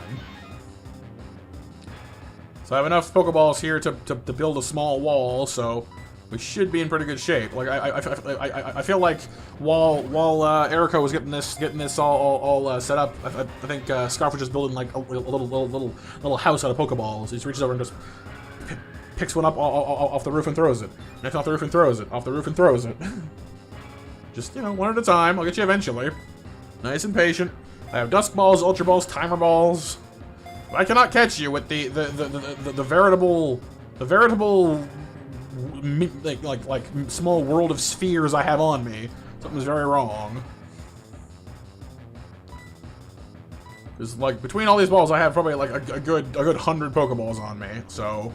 So I have enough Pokeballs here to build a small wall, so we should be in pretty good shape. Like I feel like while Eriko was getting this all set up, I think Scarf was just building like a little house out of Pokeballs. He just reaches over and just picks one up off the roof and throws it. Next off the roof and throws it. Off the roof and throws it. Just, you know, one at a time. I'll get you eventually. Nice and patient. I have Dusk Balls, Ultra Balls, Timer Balls. I cannot catch you with the veritable like small world of spheres I have on me. Something's very wrong. Because like between all these balls, I have probably like a good 100 Pokeballs on me. So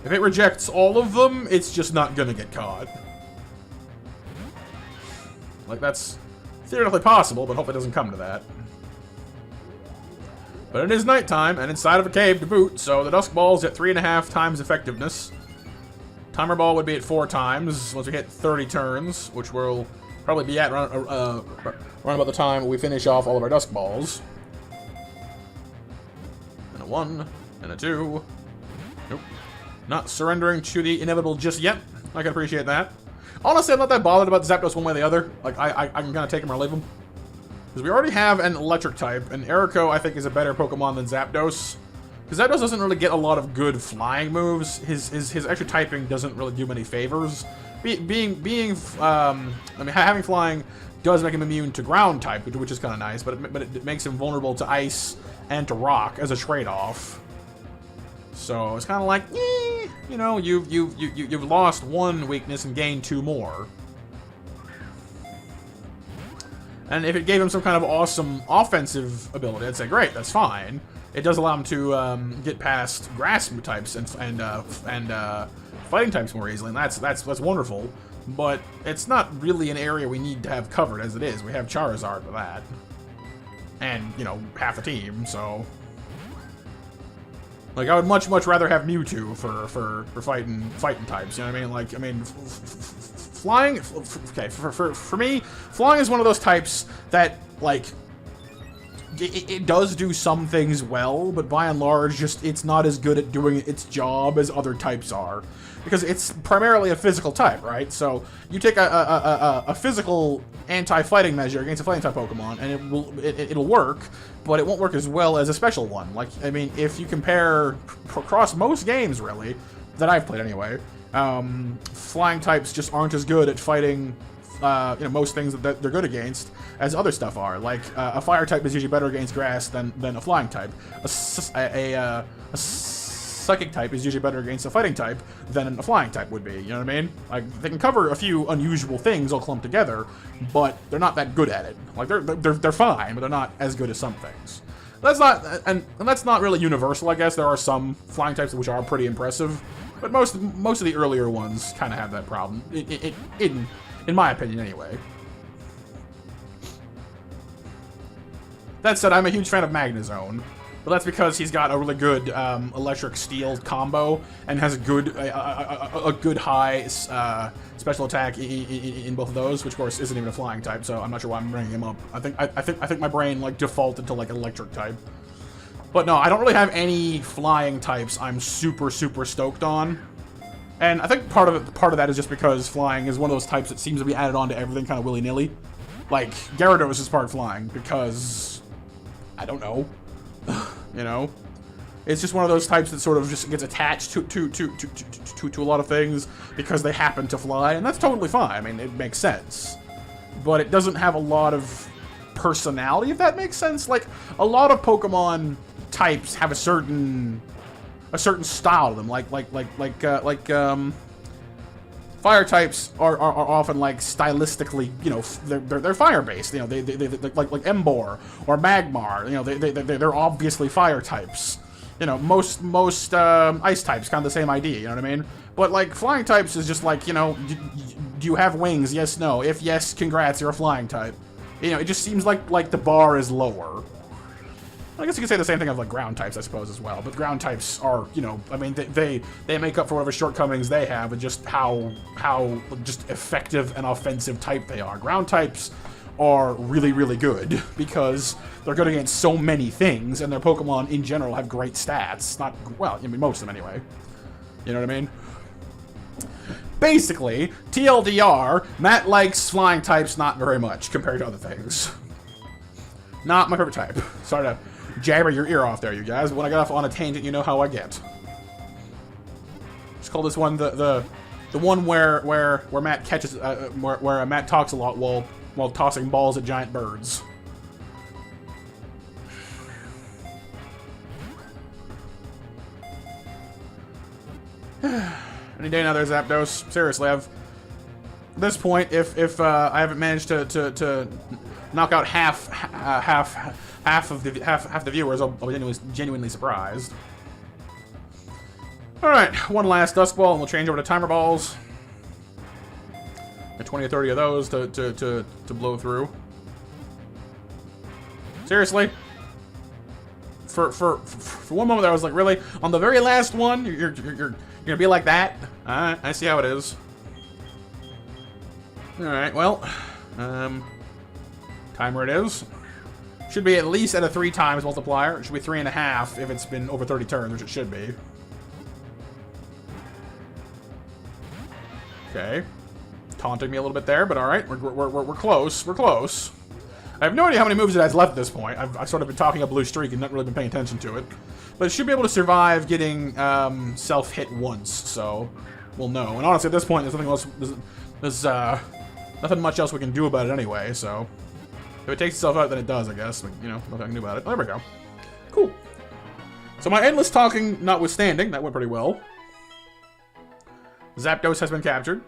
if it rejects all of them, it's just not gonna get caught. Like that's theoretically possible, but hopefully it doesn't come to that. But it is nighttime and inside of a cave to boot, so the Dusk Ball's at 3.5 times effectiveness. Timer Ball would be at 4 times once we hit 30 turns, which we'll probably be at around about the time we finish off all of our Dusk Balls. And a 1, and a 2. Nope. Not surrendering to the inevitable just yet. I can appreciate that. Honestly, I'm not that bothered about the Zapdos one way or the other. Like, I can kind of take him or leave him. Because we already have an electric type, and Eriko, I think, is a better Pokemon than Zapdos. Because Zapdos doesn't really get a lot of good flying moves. His extra typing doesn't really do many favors. Having flying does make him immune to ground type, which is kind of nice, but it makes him vulnerable to ice and to rock as a trade-off. So it's kind of like, you know, you've lost 1 weakness and gained 2 more. And if it gave him some kind of awesome offensive ability, I'd say great, that's fine. It does allow him to get past grass types and fighting types more easily, and that's wonderful. But it's not really an area we need to have covered as it is. We have Charizard for that, and you know, half the team. So, like, I would much rather have Mewtwo for fighting types. You know what I mean? Like, flying. Okay, for me, flying is one of those types that like it does do some things well, but by and large, just it's not as good at doing its job as other types are. Because it's primarily a physical type, right? So you take a physical anti-fighting measure against a fighting type Pokemon, and it'll work, but it won't work as well as a special one. Like, I mean, if you compare across most games, really, that I've played anyway, flying types just aren't as good at fighting, you know, most things that they're good against as other stuff are. Like, a fire type is usually better against grass than a flying type. A psychic type is usually better against a fighting type than a flying type would be, you know what I mean? Like, they can cover a few unusual things all clumped together, but they're not that good at it. Like, they're fine, but they're not as good as some things. That's not, and that's not really universal, I guess. There are some flying types which are pretty impressive, but most of the earlier ones kind of have that problem, in my opinion, anyway. That said, I'm a huge fan of Magnezone. But that's because he's got a really good electric steel combo and has a good high special attack in both of those, which of course isn't even a flying type. So I'm not sure why I'm bringing him up. I think my brain like defaulted to like electric type. But no, I don't really have any flying types I'm super stoked on. And I think part of that is just because flying is one of those types that seems to be added on to everything kind of willy-nilly. Like Gyarados is part flying because I don't know. You know, it's just one of those types that sort of just gets attached to a lot of things because they happen to fly, and that's totally fine. I mean, it makes sense, but it doesn't have a lot of personality, if that makes sense. Like, a lot of Pokemon types have a certain style to them. Like fire types are often like stylistically, you know, they're fire based. You know, they like Emboar or Magmar. You know, they're obviously fire types. You know, most ice types, kind of the same idea. You know what I mean? But like flying types is just like, you know, do you have wings? Yes, no. If yes, congrats, you're a flying type. You know, it just seems like the bar is lower. I guess you could say the same thing of like ground types, I suppose, as well. But ground types are, you know, I mean, they make up for whatever shortcomings they have, and just how just effective and offensive type they are. Ground types are really good because they're good against so many things, and their Pokemon in general have great stats. Not, well, I mean, most of them anyway. You know what I mean? Basically, TLDR, Matt likes flying types not very much compared to other things. Not my favorite type. Sorry to jabber your ear off there, you guys. When I get off on a tangent, you know how I get. Just call this one the one where Matt catches where Matt talks a lot while tossing balls at giant birds. Any day now, there's Zapdos. Seriously, at this point, if I haven't managed to knock out half the viewers, I'll be genuinely surprised. All right, one last Dusk Ball, and we'll change over to Timer Balls. Got 20 or 30 of those to blow through. Seriously. For one moment there, I was like, really? On the very last one, you're gonna be like that? Alright, I see how it is. Alright, well, timer it is. Should be at least at a 3 times multiplier. It should be 3.5 if it's been over 30 turns, which it should be. Okay. Taunting me a little bit there, but alright, we're close. We're close. I have no idea how many moves it has left at this point. I've sort of been talking a blue streak and not really been paying attention to it. But it should be able to survive getting self-hit once, so we'll know. And honestly, at this point, there's nothing else. There's nothing much else we can do about it anyway, so if it takes itself out, then it does, I guess. But, you know, nothing I can do about it. Oh, there we go. Cool. So my endless talking notwithstanding, that went pretty well. Zapdos has been captured.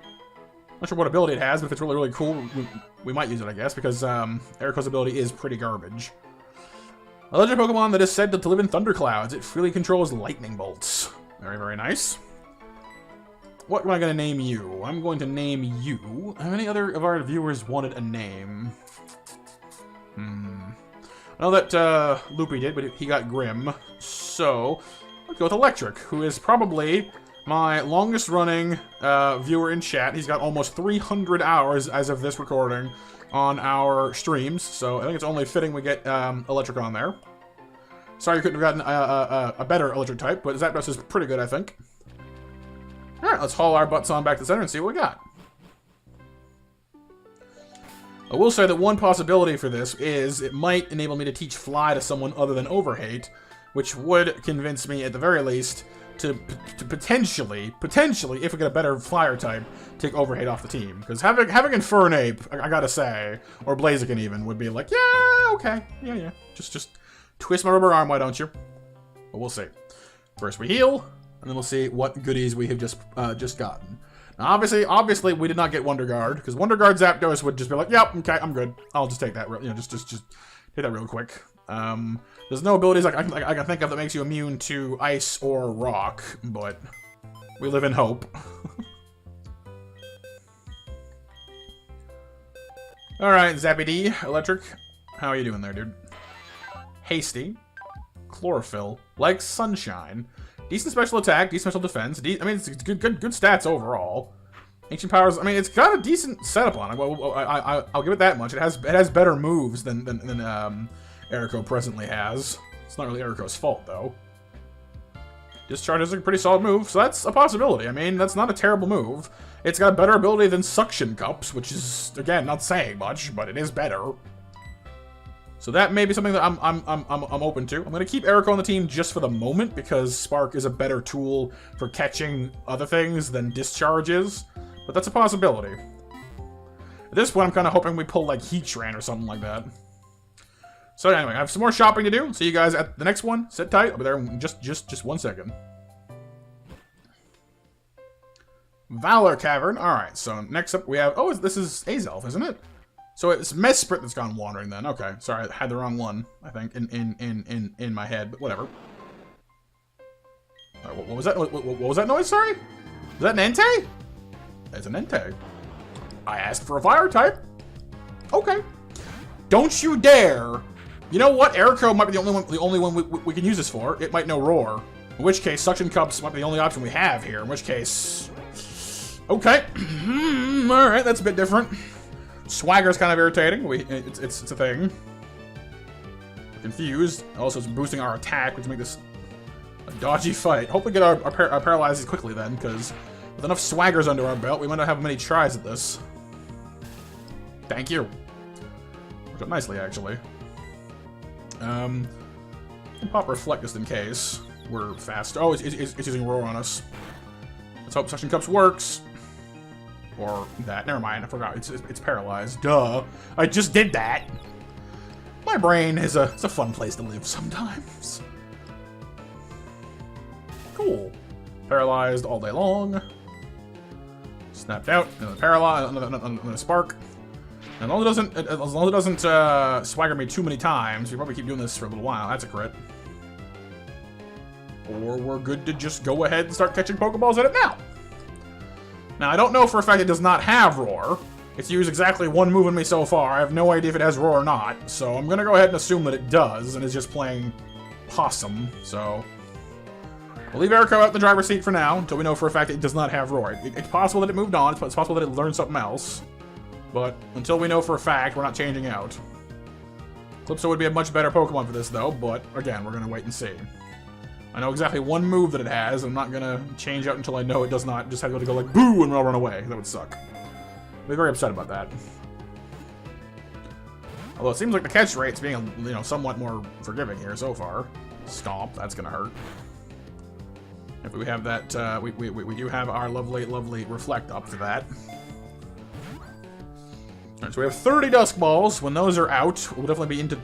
Not sure what ability it has, but if it's really cool, we might use it, I guess, because Eriko's ability is pretty garbage. A legendary Pokemon that is said to live in thunderclouds. It freely controls lightning bolts. Very nice. What am I going to name you? I'm going to name you. How many other of our viewers wanted a name? I know that Loopy did, but he got Grim. So, let's go with Electric, who is probably my longest running viewer in chat. He's got almost 300 hours as of this recording on our streams, so I think it's only fitting we get Electric on there. Sorry you couldn't have gotten a better Electric type, but Zapdos is pretty good, I think. Alright, let's haul our butts on back to center and see what we got. I will say that one possibility for this is it might enable me to teach Fly to someone other than Overhate, which would convince me, at the very least, to potentially, if we get a better Flyer type, take Overhate off the team. Because having Infernape, I gotta say, or Blaziken even, would be like, yeah, okay, yeah. Just twist my rubber arm, why don't you? But we'll see. First we heal, and then we'll see what goodies we have just gotten. Now, obviously, we did not get Wonder Guard, because Wonder Guard Zapdos would just be like, yep, okay, I'm good. I'll just take that, just take that real quick. There's no abilities I can think of that makes you immune to ice or rock, but we live in hope. Alright, Zappy D, Electric. How are you doing there, dude? Hasty. Chlorophyll. Like Sunshine. Decent special attack, decent special defense. I mean, it's good stats overall. Ancient Powers, I mean, it's got a decent setup on it. Well, I'll give it that much. It has better moves than Erico presently has. It's not really Erico's fault, though. Discharge is a pretty solid move, so that's a possibility. I mean, that's not a terrible move. It's got a better ability than Suction Cups, which is, again, not saying much, but it is better. So that may be something that I'm open to. I'm going to keep Erico on the team just for the moment, because Spark is a better tool for catching other things than Discharge is. But that's a possibility. At this point, I'm kind of hoping we pull, like, Heatran or something like that. So anyway, I have some more shopping to do. See you guys at the next one. Sit tight. I'll be there in just 1 second. Valor Cavern. Alright, so next up we have... Oh, this is Azelf, isn't it? So it's Mesprit that's gone wandering then. Okay, sorry, I had the wrong one, I think, in my head, but whatever. What was that? What was that noise, sorry? Was that an Entei? It's an Entei. I asked for a fire type. Okay. Don't you dare... You know what? Erico might be the only one we can use this for. It might know Roar. In which case, Suction Cups might be the only option we have here. In which case... Okay. Alright, that's a bit different. Swagger's kind of irritating. It's a thing. We're confused. Also, it's boosting our attack, which makes this a dodgy fight. Hopefully get our paralyzes quickly then, because with enough Swaggers under our belt, we might not have many tries at this. Thank you. Worked out nicely, actually. Pop Reflect just in case. We're fast. Oh, it's using Roar on us. Let's hope Suction Cups works. Or that. Never mind, I forgot. It's paralyzed. Duh. I just did that. My brain is it's a fun place to live sometimes. Cool. Paralyzed all day long. Snapped out. Another paralyzed. Another spark. And as long as it doesn't swagger me too many times, we probably keep doing this for a little while. That's a crit. Or we're good to just go ahead and start catching Pokeballs at it now. Now, I don't know for a fact it does not have Roar. It's used exactly one move on me so far. I have no idea if it has Roar or not. So I'm going to go ahead and assume that it does, and is just playing Possum. So we'll leave Erico out in the driver's seat for now, until we know for a fact it does not have Roar. It's possible that it moved on. It's possible that it learned something else. But until we know for a fact, we're not changing out. Calypso would be a much better Pokemon for this, though, but again, we're going to wait and see. I know exactly one move that it has, and I'm not going to change out until I know it does not just have to go like, boo, and I'll run away. That would suck. I'd be very upset about that. Although it seems like the catch rate's being, somewhat more forgiving here so far. Stomp, that's going to hurt. If we have that, we do have our lovely Reflect up for that. Alright, so we have 30 Dusk Balls. When those are out, we'll definitely be into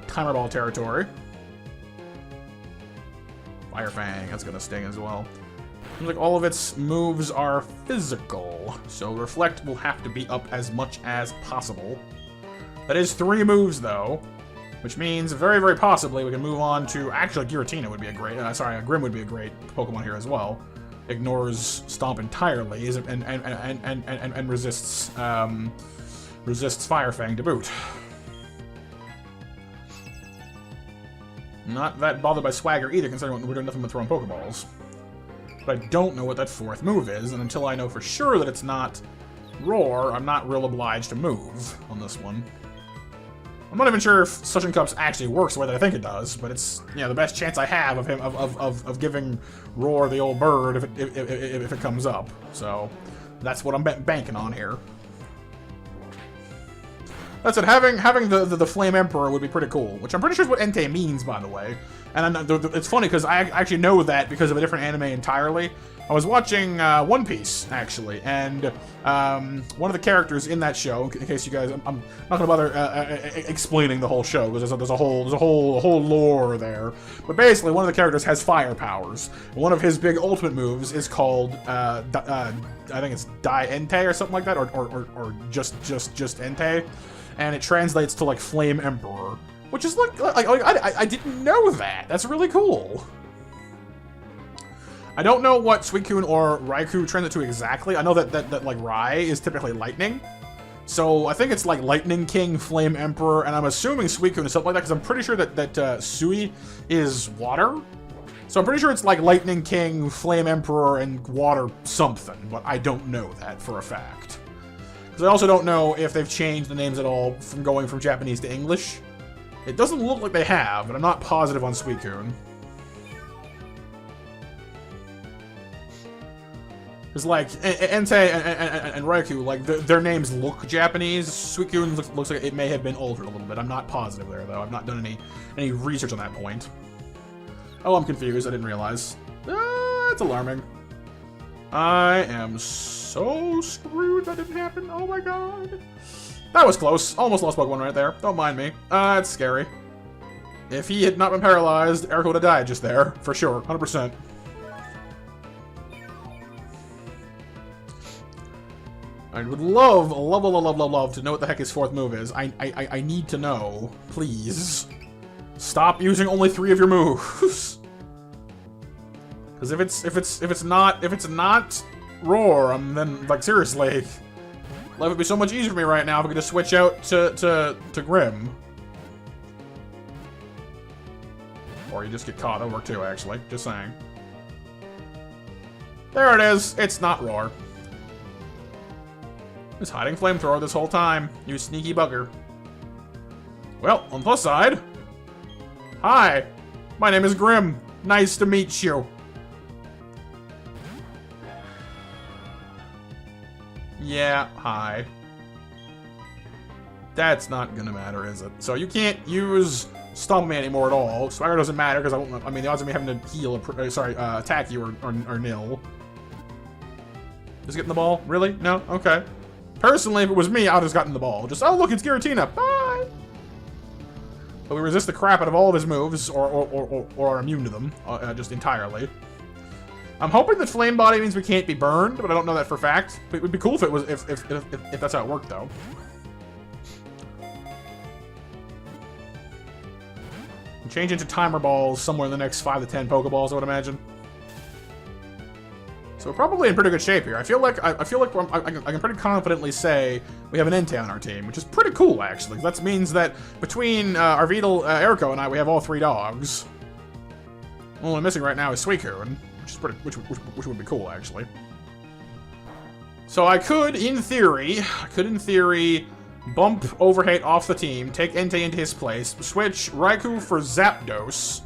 Timer Ball territory. Fire Fang, that's gonna sting as well. Seems like all of its moves are physical, so Reflect will have to be up as much as possible. That is 3 moves, though, which means very, very possibly we can move on to... Actually, Giratina would be a great... Grim would be a great Pokemon here as well. Ignores Stomp entirely and resists... resists Fire Fang to boot. Not that bothered by Swagger either, considering we're doing nothing but throwing Pokeballs. but I don't know what that fourth move is, and until I know for sure that it's not Roar, I'm not real obliged to move on this one. I'm not even sure if Suction Cups actually works the way that I think it does, but it's, you know, the best chance I have of him of giving Roar the old bird if it comes up. So that's what I'm banking on here. That's it. Having the Flame Emperor would be pretty cool, which I'm pretty sure is what Entei means, by the way. And it's funny because I actually know that because of a different anime entirely. I was watching One Piece, actually, and one of the characters in that show, in case you guys, I'm not gonna bother explaining the whole show because there's a whole lore there. But basically, one of the characters has fire powers. One of his big ultimate moves is called I think it's Dai Entei or something like that, or just Entei, and it translates to like Flame Emperor, which is like I didn't know that. That's really cool. I don't know what Suicune or Raikou translate to exactly. I know that like Rai is typically lightning. So I think it's like Lightning King, Flame Emperor, and I'm assuming Suicune is something like that because I'm pretty sure that Sui is water. So I'm pretty sure it's like Lightning King, Flame Emperor, and water something, but I don't know that for a fact. Because I also don't know if they've changed the names at all from going from Japanese to English. It doesn't look like they have, but I'm not positive on Suicune. Because, like, Entei and Raikou, like, their names look Japanese. Suicune looks like it may have been altered a little bit. I'm not positive there, though. I've not done any research on that point. Oh, I'm confused. I didn't realize. That's alarming. I am so screwed that didn't happen. Oh, my God. That was close. Almost lost Pokemon right there. Don't mind me. It's scary. If he had not been paralyzed, Eric would have died just there. For sure. 100%. I would love to know what the heck his fourth move is. I need to know. Please. Stop using only 3 of your moves. Because if it's not Roar, then like seriously, life would be so much easier for me right now if I could just switch out to Grim. Or you just get caught. That'll work too, actually. Just saying. There it is. It's not Roar. He's hiding Flamethrower this whole time. You sneaky bugger. Well, on the plus side... Hi! My name is Grim. Nice to meet you. Yeah, hi. That's not gonna matter, is it? So you can't use Stomp Me anymore at all. Swagger doesn't matter, because I mean, the odds of me having to heal, attack you are nil. Just getting the ball? Really? No? Okay. Personally, if it was me, I would have just gotten the ball. Just, oh look, it's Giratina. Bye! But we resist the crap out of all of his moves, or are immune to them, just entirely. I'm hoping that Flame Body means we can't be burned, but I don't know that for a fact. It would be cool if it was, if that's how it worked, though. Change into timer balls somewhere in the next 5 to 10 Pokeballs, I would imagine. So we're probably in pretty good shape here. I feel like I can pretty confidently say we have an Entei on our team, which is pretty cool actually. That means that between Arvidal, Eriko, and I, we have all 3 dogs. The only missing right now is Suicune, which would be cool actually. So I could, in theory, bump Overhate off the team, take Entei into his place, switch Raikou for Zapdos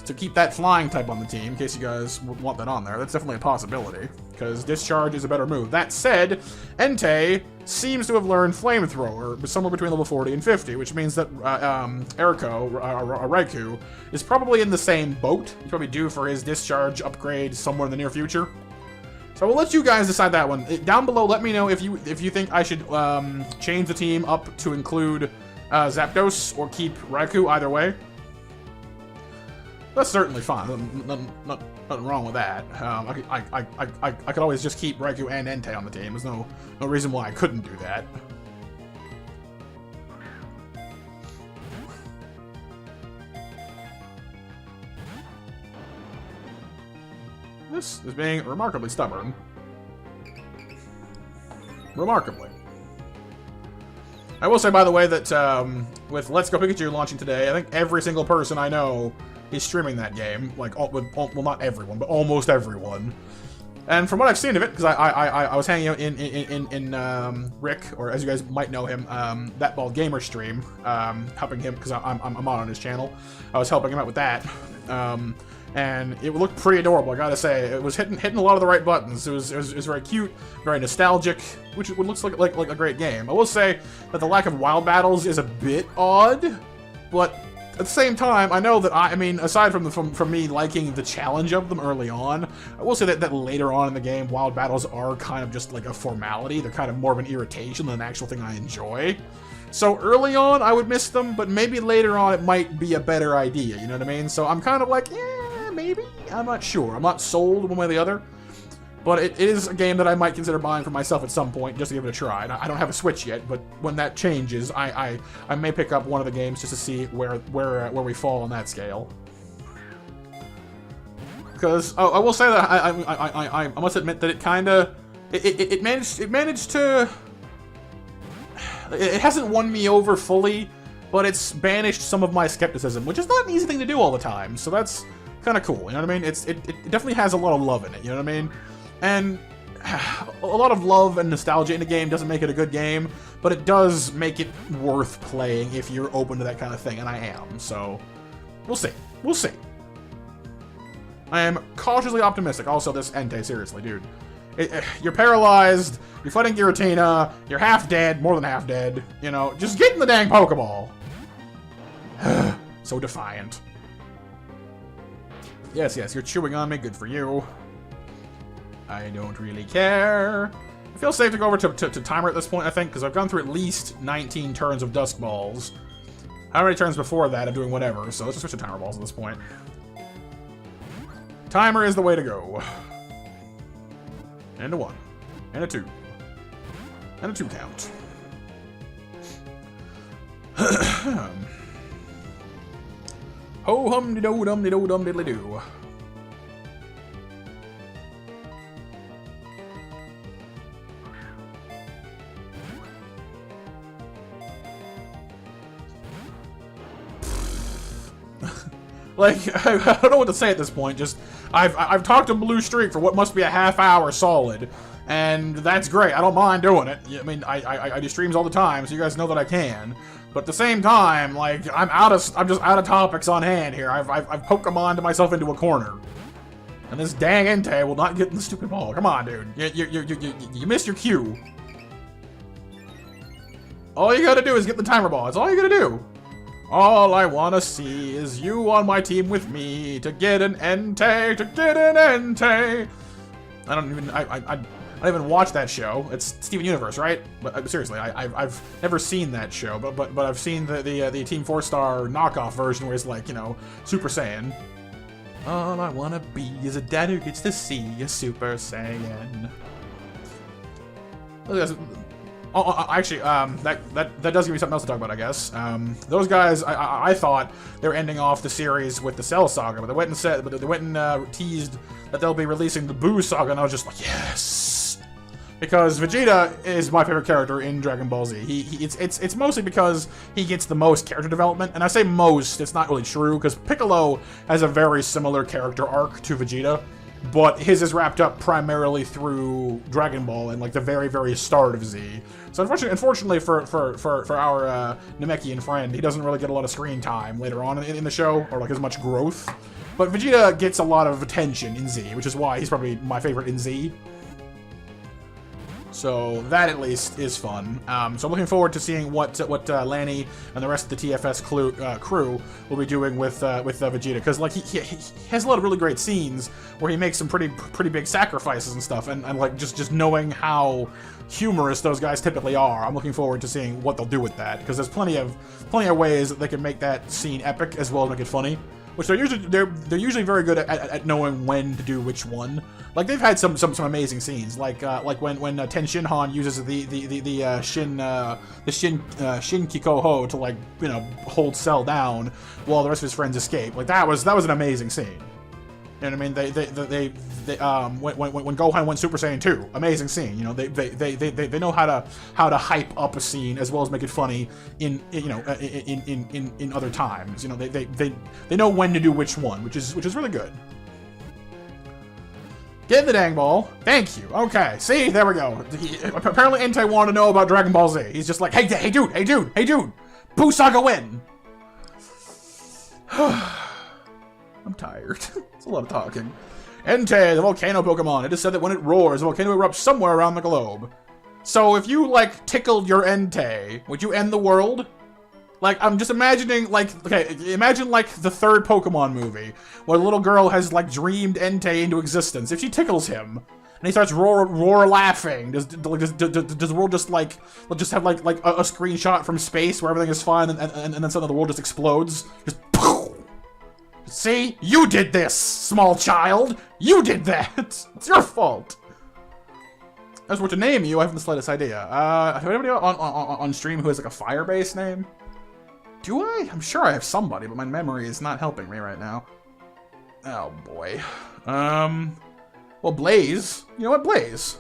to keep that flying type on the team, in case you guys want that on there. That's definitely a possibility, because Discharge is a better move. That said, Entei seems to have learned Flamethrower somewhere between level 40 and 50, which means that Eriko, Raikou, is probably in the same boat. He's probably due for his Discharge upgrade somewhere in the near future. So we'll let you guys decide that one. Down below, let me know if you think I should change the team up to include Zapdos or keep Raikou, either way. That's certainly fine. Nothing wrong with that. I could always just keep Raikou and Entei on the team. There's no reason why I couldn't do that. This is being remarkably stubborn. Remarkably. I will say, by the way, that with Let's Go Pikachu launching today, I think every single person I know is streaming that game. Like, well, not everyone, but almost everyone. And from what I've seen of it, because I was hanging out in Rick, or as you guys might know him, That Bald Gamer stream, helping him, because I'm on his channel. I was helping him out with that. And it looked pretty adorable, I gotta say. It was hitting a lot of the right buttons. It was very cute, very nostalgic, which looks like a great game. I will say that the lack of wild battles is a bit odd, but at the same time, I know that I mean, aside from me liking the challenge of them early on, I will say that later on in the game, wild battles are kind of just like a formality. They're kind of more of an irritation than an actual thing I enjoy. So early on, I would miss them, but maybe later on it might be a better idea, you know what I mean? So I'm kind of like, yeah, maybe? I'm not sure. I'm not sold one way or the other. But it is a game that I might consider buying for myself at some point, just to give it a try. I don't have a Switch yet, but when that changes, I may pick up one of the games just to see where we fall on that scale. Because I will say that I must admit that it kind of it managed to. It hasn't won me over fully, but it's banished some of my skepticism, which is not an easy thing to do all the time. So that's kind of cool. You know what I mean? It definitely has a lot of love in it. You know what I mean? And a lot of love and nostalgia in a game doesn't make it a good game, but it does make it worth playing if you're open to that kind of thing, and I am. So we'll see. We'll see. I am cautiously optimistic. Also, this Entei, seriously, dude. You're paralyzed, you're fighting Giratina, you're half dead, more than half dead, you know, just get in the dang Pokeball. So defiant. Yes, you're chewing on me, good for you. I don't really care. I feel safe to go over to timer at this point, I think, because I've gone through at least 19 turns of Dusk Balls. How many turns before that of doing whatever, so let's just switch to Timer Balls at this point. Timer is the way to go. And a 1. And a 2. And a 2 count. Ho hum de do dum de do dum diddly do. Like, I don't know what to say at this point. Just, I've talked to Blue Streak for what must be a half hour solid, and that's great. I don't mind doing it. I mean, I do streams all the time, so you guys know that I can. But at the same time, like, I'm just out of topics on hand here. I've Pokemon'd myself into a corner, and this dang Entei will not get in the stupid ball. Come on, dude. You missed your cue. All you gotta do is get the timer ball. That's all you gotta do. All I wanna see is you on my team with me to get an Entei, to get an Entei. I don't even watch that show. It's Steven Universe, right? But seriously, I've never seen that show, but I've seen the Team 4-star knockoff version where it's like, you know, Super Saiyan. All I wanna be is a dad who gets to see a Super Saiyan. Actually, that does give me something else to talk about, I guess. Those guys, I thought they were ending off the series with the Cell Saga, but they went and teased that they'll be releasing the Boo Saga, and I was just like, yes, because Vegeta is my favorite character in Dragon Ball Z. It's mostly because he gets the most character development, and I say most, it's not really true, because Piccolo has a very similar character arc to Vegeta. But his is wrapped up primarily through Dragon Ball and like the very, very start of Z. So unfortunately for our Namekian friend, he doesn't really get a lot of screen time later on in the show, or like as much growth. But Vegeta gets a lot of attention in Z, which is why he's probably my favorite in Z. So that at least is fun. So I'm looking forward to seeing what Lanny and the rest of the TFS crew will be doing with Vegeta, because like he has a lot of really great scenes where he makes some pretty big sacrifices and stuff, and like just knowing how humorous those guys typically are, I'm looking forward to seeing what they'll do with that, because there's plenty of ways that they can make that scene epic as well as make it funny. Which they're usually very good at knowing when to do which one. Like they've had some amazing scenes, like when Ten Shinhan uses the Shin Kikoho to, like, you know, hold Cell down while the rest of his friends escape. Like that was an amazing scene. You know what I mean? When Gohan went Super Saiyan 2, amazing scene. You know, they know how to hype up a scene as well as make it funny in other times. You know, they know when to do which one, which is really good. Get in the dang ball. Thank you. Okay, see, there we go. Apparently Entei wanted to know about Dragon Ball Z. He's just like, hey dude, Buu Saga win. I'm tired. It's a lot of talking. Entei, the volcano Pokemon. It is said that when it roars, the volcano erupts somewhere around the globe. So if you, like, tickled your Entei, would you end the world? Like, I'm just imagining, like, okay, imagine, like, the third Pokemon movie, where the little girl has, like, dreamed Entei into existence. If she tickles him, and he starts roar laughing, does the world just, like, have, like a screenshot from space where everything is fine, and then suddenly the world just explodes? Just, poof! See? You did this, small child! You did that! It's your fault! As for to name you, I haven't the slightest idea. Have anybody on stream who has, like, a fire-based name? Do I? I'm sure I have somebody, but my memory is not helping me right now. Oh, boy. Well, Blaze. You know what? Blaze.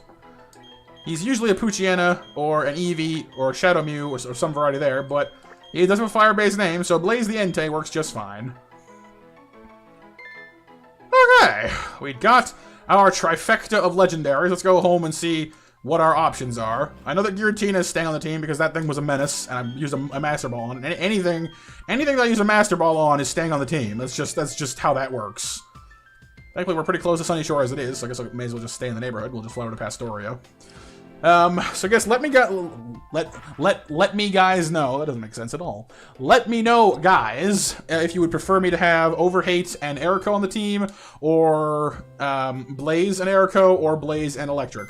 He's usually a Poochyena, or an Eevee, or a Shadow Mew, or some variety there, but he does have a fire-based name, so Blaze the Entei works just fine. Okay, we got our trifecta of legendaries. Let's go home and see what our options are. I know that Giratina is staying on the team because that thing was a menace, and I used a Master Ball on it. Anything that I use a Master Ball on is staying on the team. That's just how that works. Thankfully, we're pretty close to Sunny Shore as it is, so I guess I may as well just stay in the neighborhood. We'll just fly over to Pastoria. So I guess let me guys know. That doesn't make sense at all. Let me know, guys, if you would prefer me to have Overhate and Erico on the team, or Blaze and Erico, or Blaze and Electric.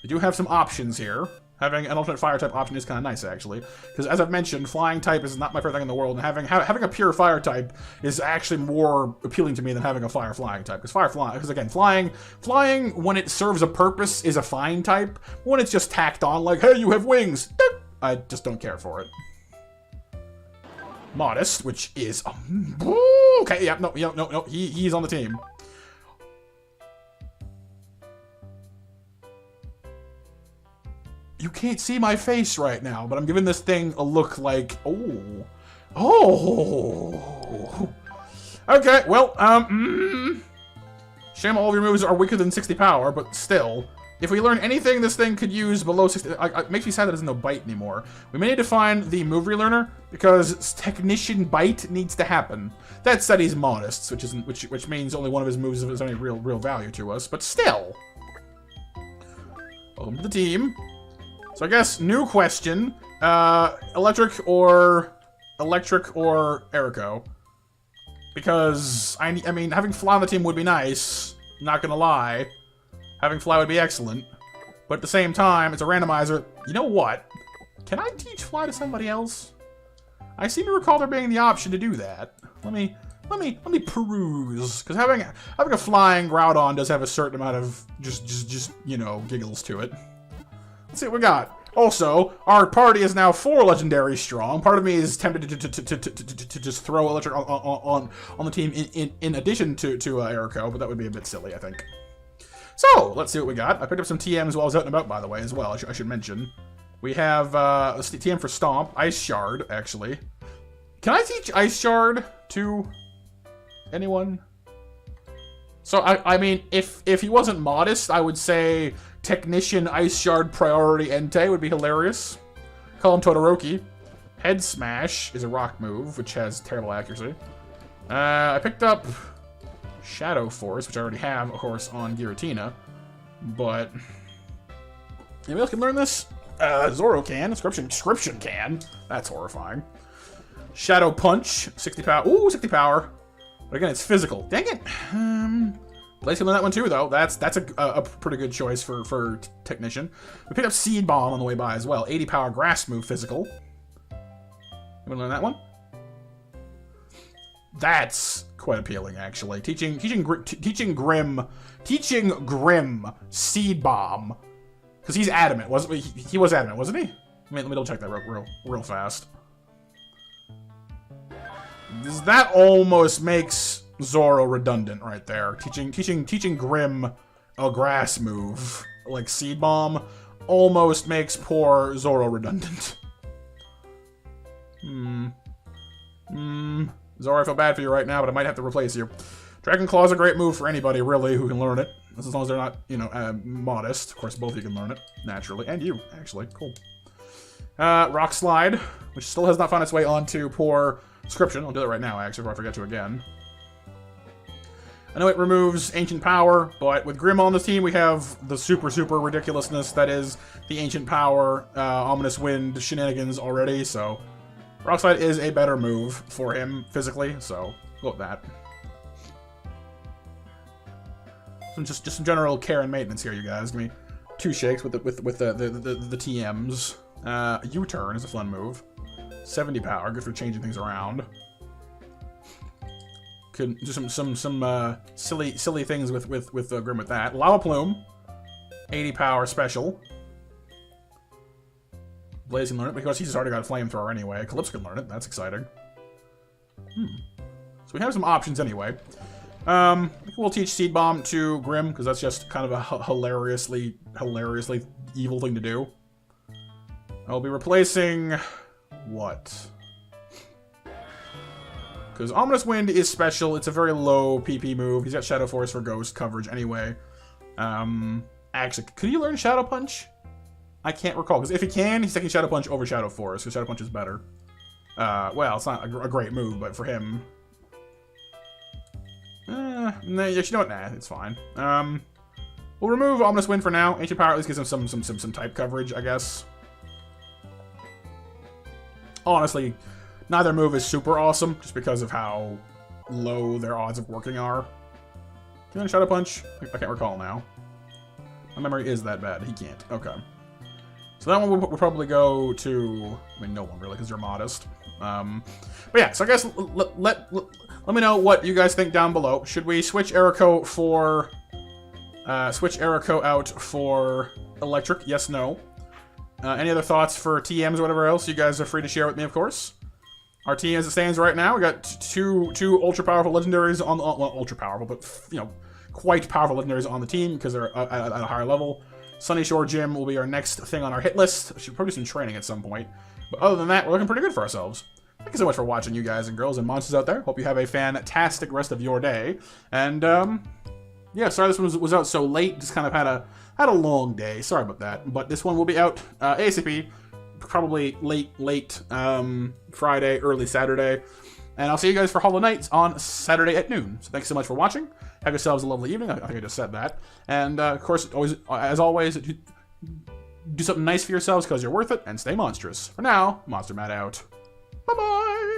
We do have some options here. Having an alternate fire type option is kind of nice, actually, because as I've mentioned, flying type is not my favorite thing in the world, and having a pure fire type is actually more appealing to me than having a flying type. Because again, flying when it serves a purpose is a fine type. When it's just tacked on, like, hey, you have wings, I just don't care for it. Modest, which is okay, yeah, no, he's on the team. You can't see my face right now, but I'm giving this thing a look like, oh. Okay, well, shame all of your moves are weaker than 60 power, but still, if we learn anything this thing could use below 60, it makes me sad that there's no bite anymore. We may need to find the move relearner, because Technician Bite needs to happen. That said, he's modest, which means only one of his moves is any real value to us, but still. Welcome to the team. So I guess, new question, Electric or Erico. Because, I mean, having Fly on the team would be nice, not gonna lie. Having Fly would be excellent. But at the same time, it's a randomizer. You know what? Can I teach Fly to somebody else? I seem to recall there being the option to do that. Let me peruse. Because having a flying Groudon does have a certain amount of just you know, giggles to it. Let's see what we got. Also, our party is now 4 legendaries strong. Part of me is tempted to just throw Electric on the team in addition to Erico, but that would be a bit silly, I think. So, let's see what we got. I picked up some TMs while I was out and about, by the way, as well, I should mention. We have TM for Stomp, Ice Shard, actually. Can I teach Ice Shard to anyone? So, I mean, if he wasn't modest, I would say Technician Ice Shard Priority Entei would be hilarious. Call him Todoroki. Head Smash is a rock move, which has terrible accuracy. I picked up Shadow Force, which I already have, of course, on Giratina. But anybody else can learn this? Zoro can. Inscription can. That's horrifying. Shadow Punch, 60 power. Ooh, 60 power. But again, it's physical. Dang it. Blaze can learn that one too, though. That's a pretty good choice for Technician. We picked up Seed Bomb on the way by as well. 80 power Grass move, physical. Anyone learn that one? That's quite appealing, actually. Teaching Grim Seed Bomb, because he's adamant, wasn't he? Was adamant, wasn't he? Let me double check that real fast. That almost makes Zoro redundant right there. Teaching Grim a grass move like Seed Bomb almost makes poor Zoro redundant. Zoro, I feel bad for you right now, but I might have to replace you. Dragon Claw is a great move for anybody, really, who can learn it. As long as they're not, you know, modest. Of course, both of you can learn it, naturally. And you, actually. Cool. Rock Slide, which still has not found its way onto poor Scription. I'll do it right now, actually, before I forget to again. I know it removes Ancient Power, but with Grim on the team, we have the super ridiculousness that is the Ancient Power, Ominous Wind shenanigans already, so Rock Slide is a better move for him physically, so go with that. Just some general care and maintenance here, you guys. Give me 2 shakes with the TMs. U-turn is a fun move. 70 power, good for changing things around. Could do some silly things with Grim with that. Lava Plume, 80 power special. Blaze can learn it because he's already got a flamethrower anyway. Calypso can learn it. That's exciting. So we have some options anyway. We'll teach Seed Bomb to Grim because that's just kind of a hilariously evil thing to do. I'll be replacing what? Because Ominous Wind is special. It's a very low PP move. He's got Shadow Force for ghost coverage anyway. Actually, could he learn Shadow Punch? I can't recall. Because if he can, he's taking Shadow Punch over Shadow Force. Because Shadow Punch is better. Well, it's not a great move, but for him... nah, you know what? Nah, it's fine. We'll remove Ominous Wind for now. Ancient Power at least gives him some type coverage, I guess. Honestly... neither move is super awesome, just because of how low their odds of working are. Can I Shadow Punch? I can't recall now. My memory is that bad. He can't. Okay. So that one will probably go to... I mean, no one really, because you're modest. But yeah, so I guess let me know what you guys think down below. Should we switch Eriko for... switch Eriko out for Electric? Yes, no. Any other thoughts for TMs or whatever else? You guys are free to share with me, of course. Our team as it stands right now, we got two ultra powerful legendaries on the, well, ultra powerful, but you know, quite powerful legendaries on the team because they're at a higher level. Sunny Shore Gym will be our next thing on our hit list. We should probably do some training at some point. But other than that, we're looking pretty good for ourselves. Thank you so much for watching, you guys and girls and monsters out there. Hope you have a fantastic rest of your day. And yeah, sorry this one was out so late. Just kind of had a long day. Sorry about that. But this one will be out ASAP. Probably late Friday, early Saturday. And I'll see you guys for Hollow Knights on Saturday at noon. So thanks so much for watching. Have yourselves a lovely evening. I think I just said that. And of course, as always, do something nice for yourselves because you're worth it. And stay monstrous. For now, MonsterMatt out. Bye-bye!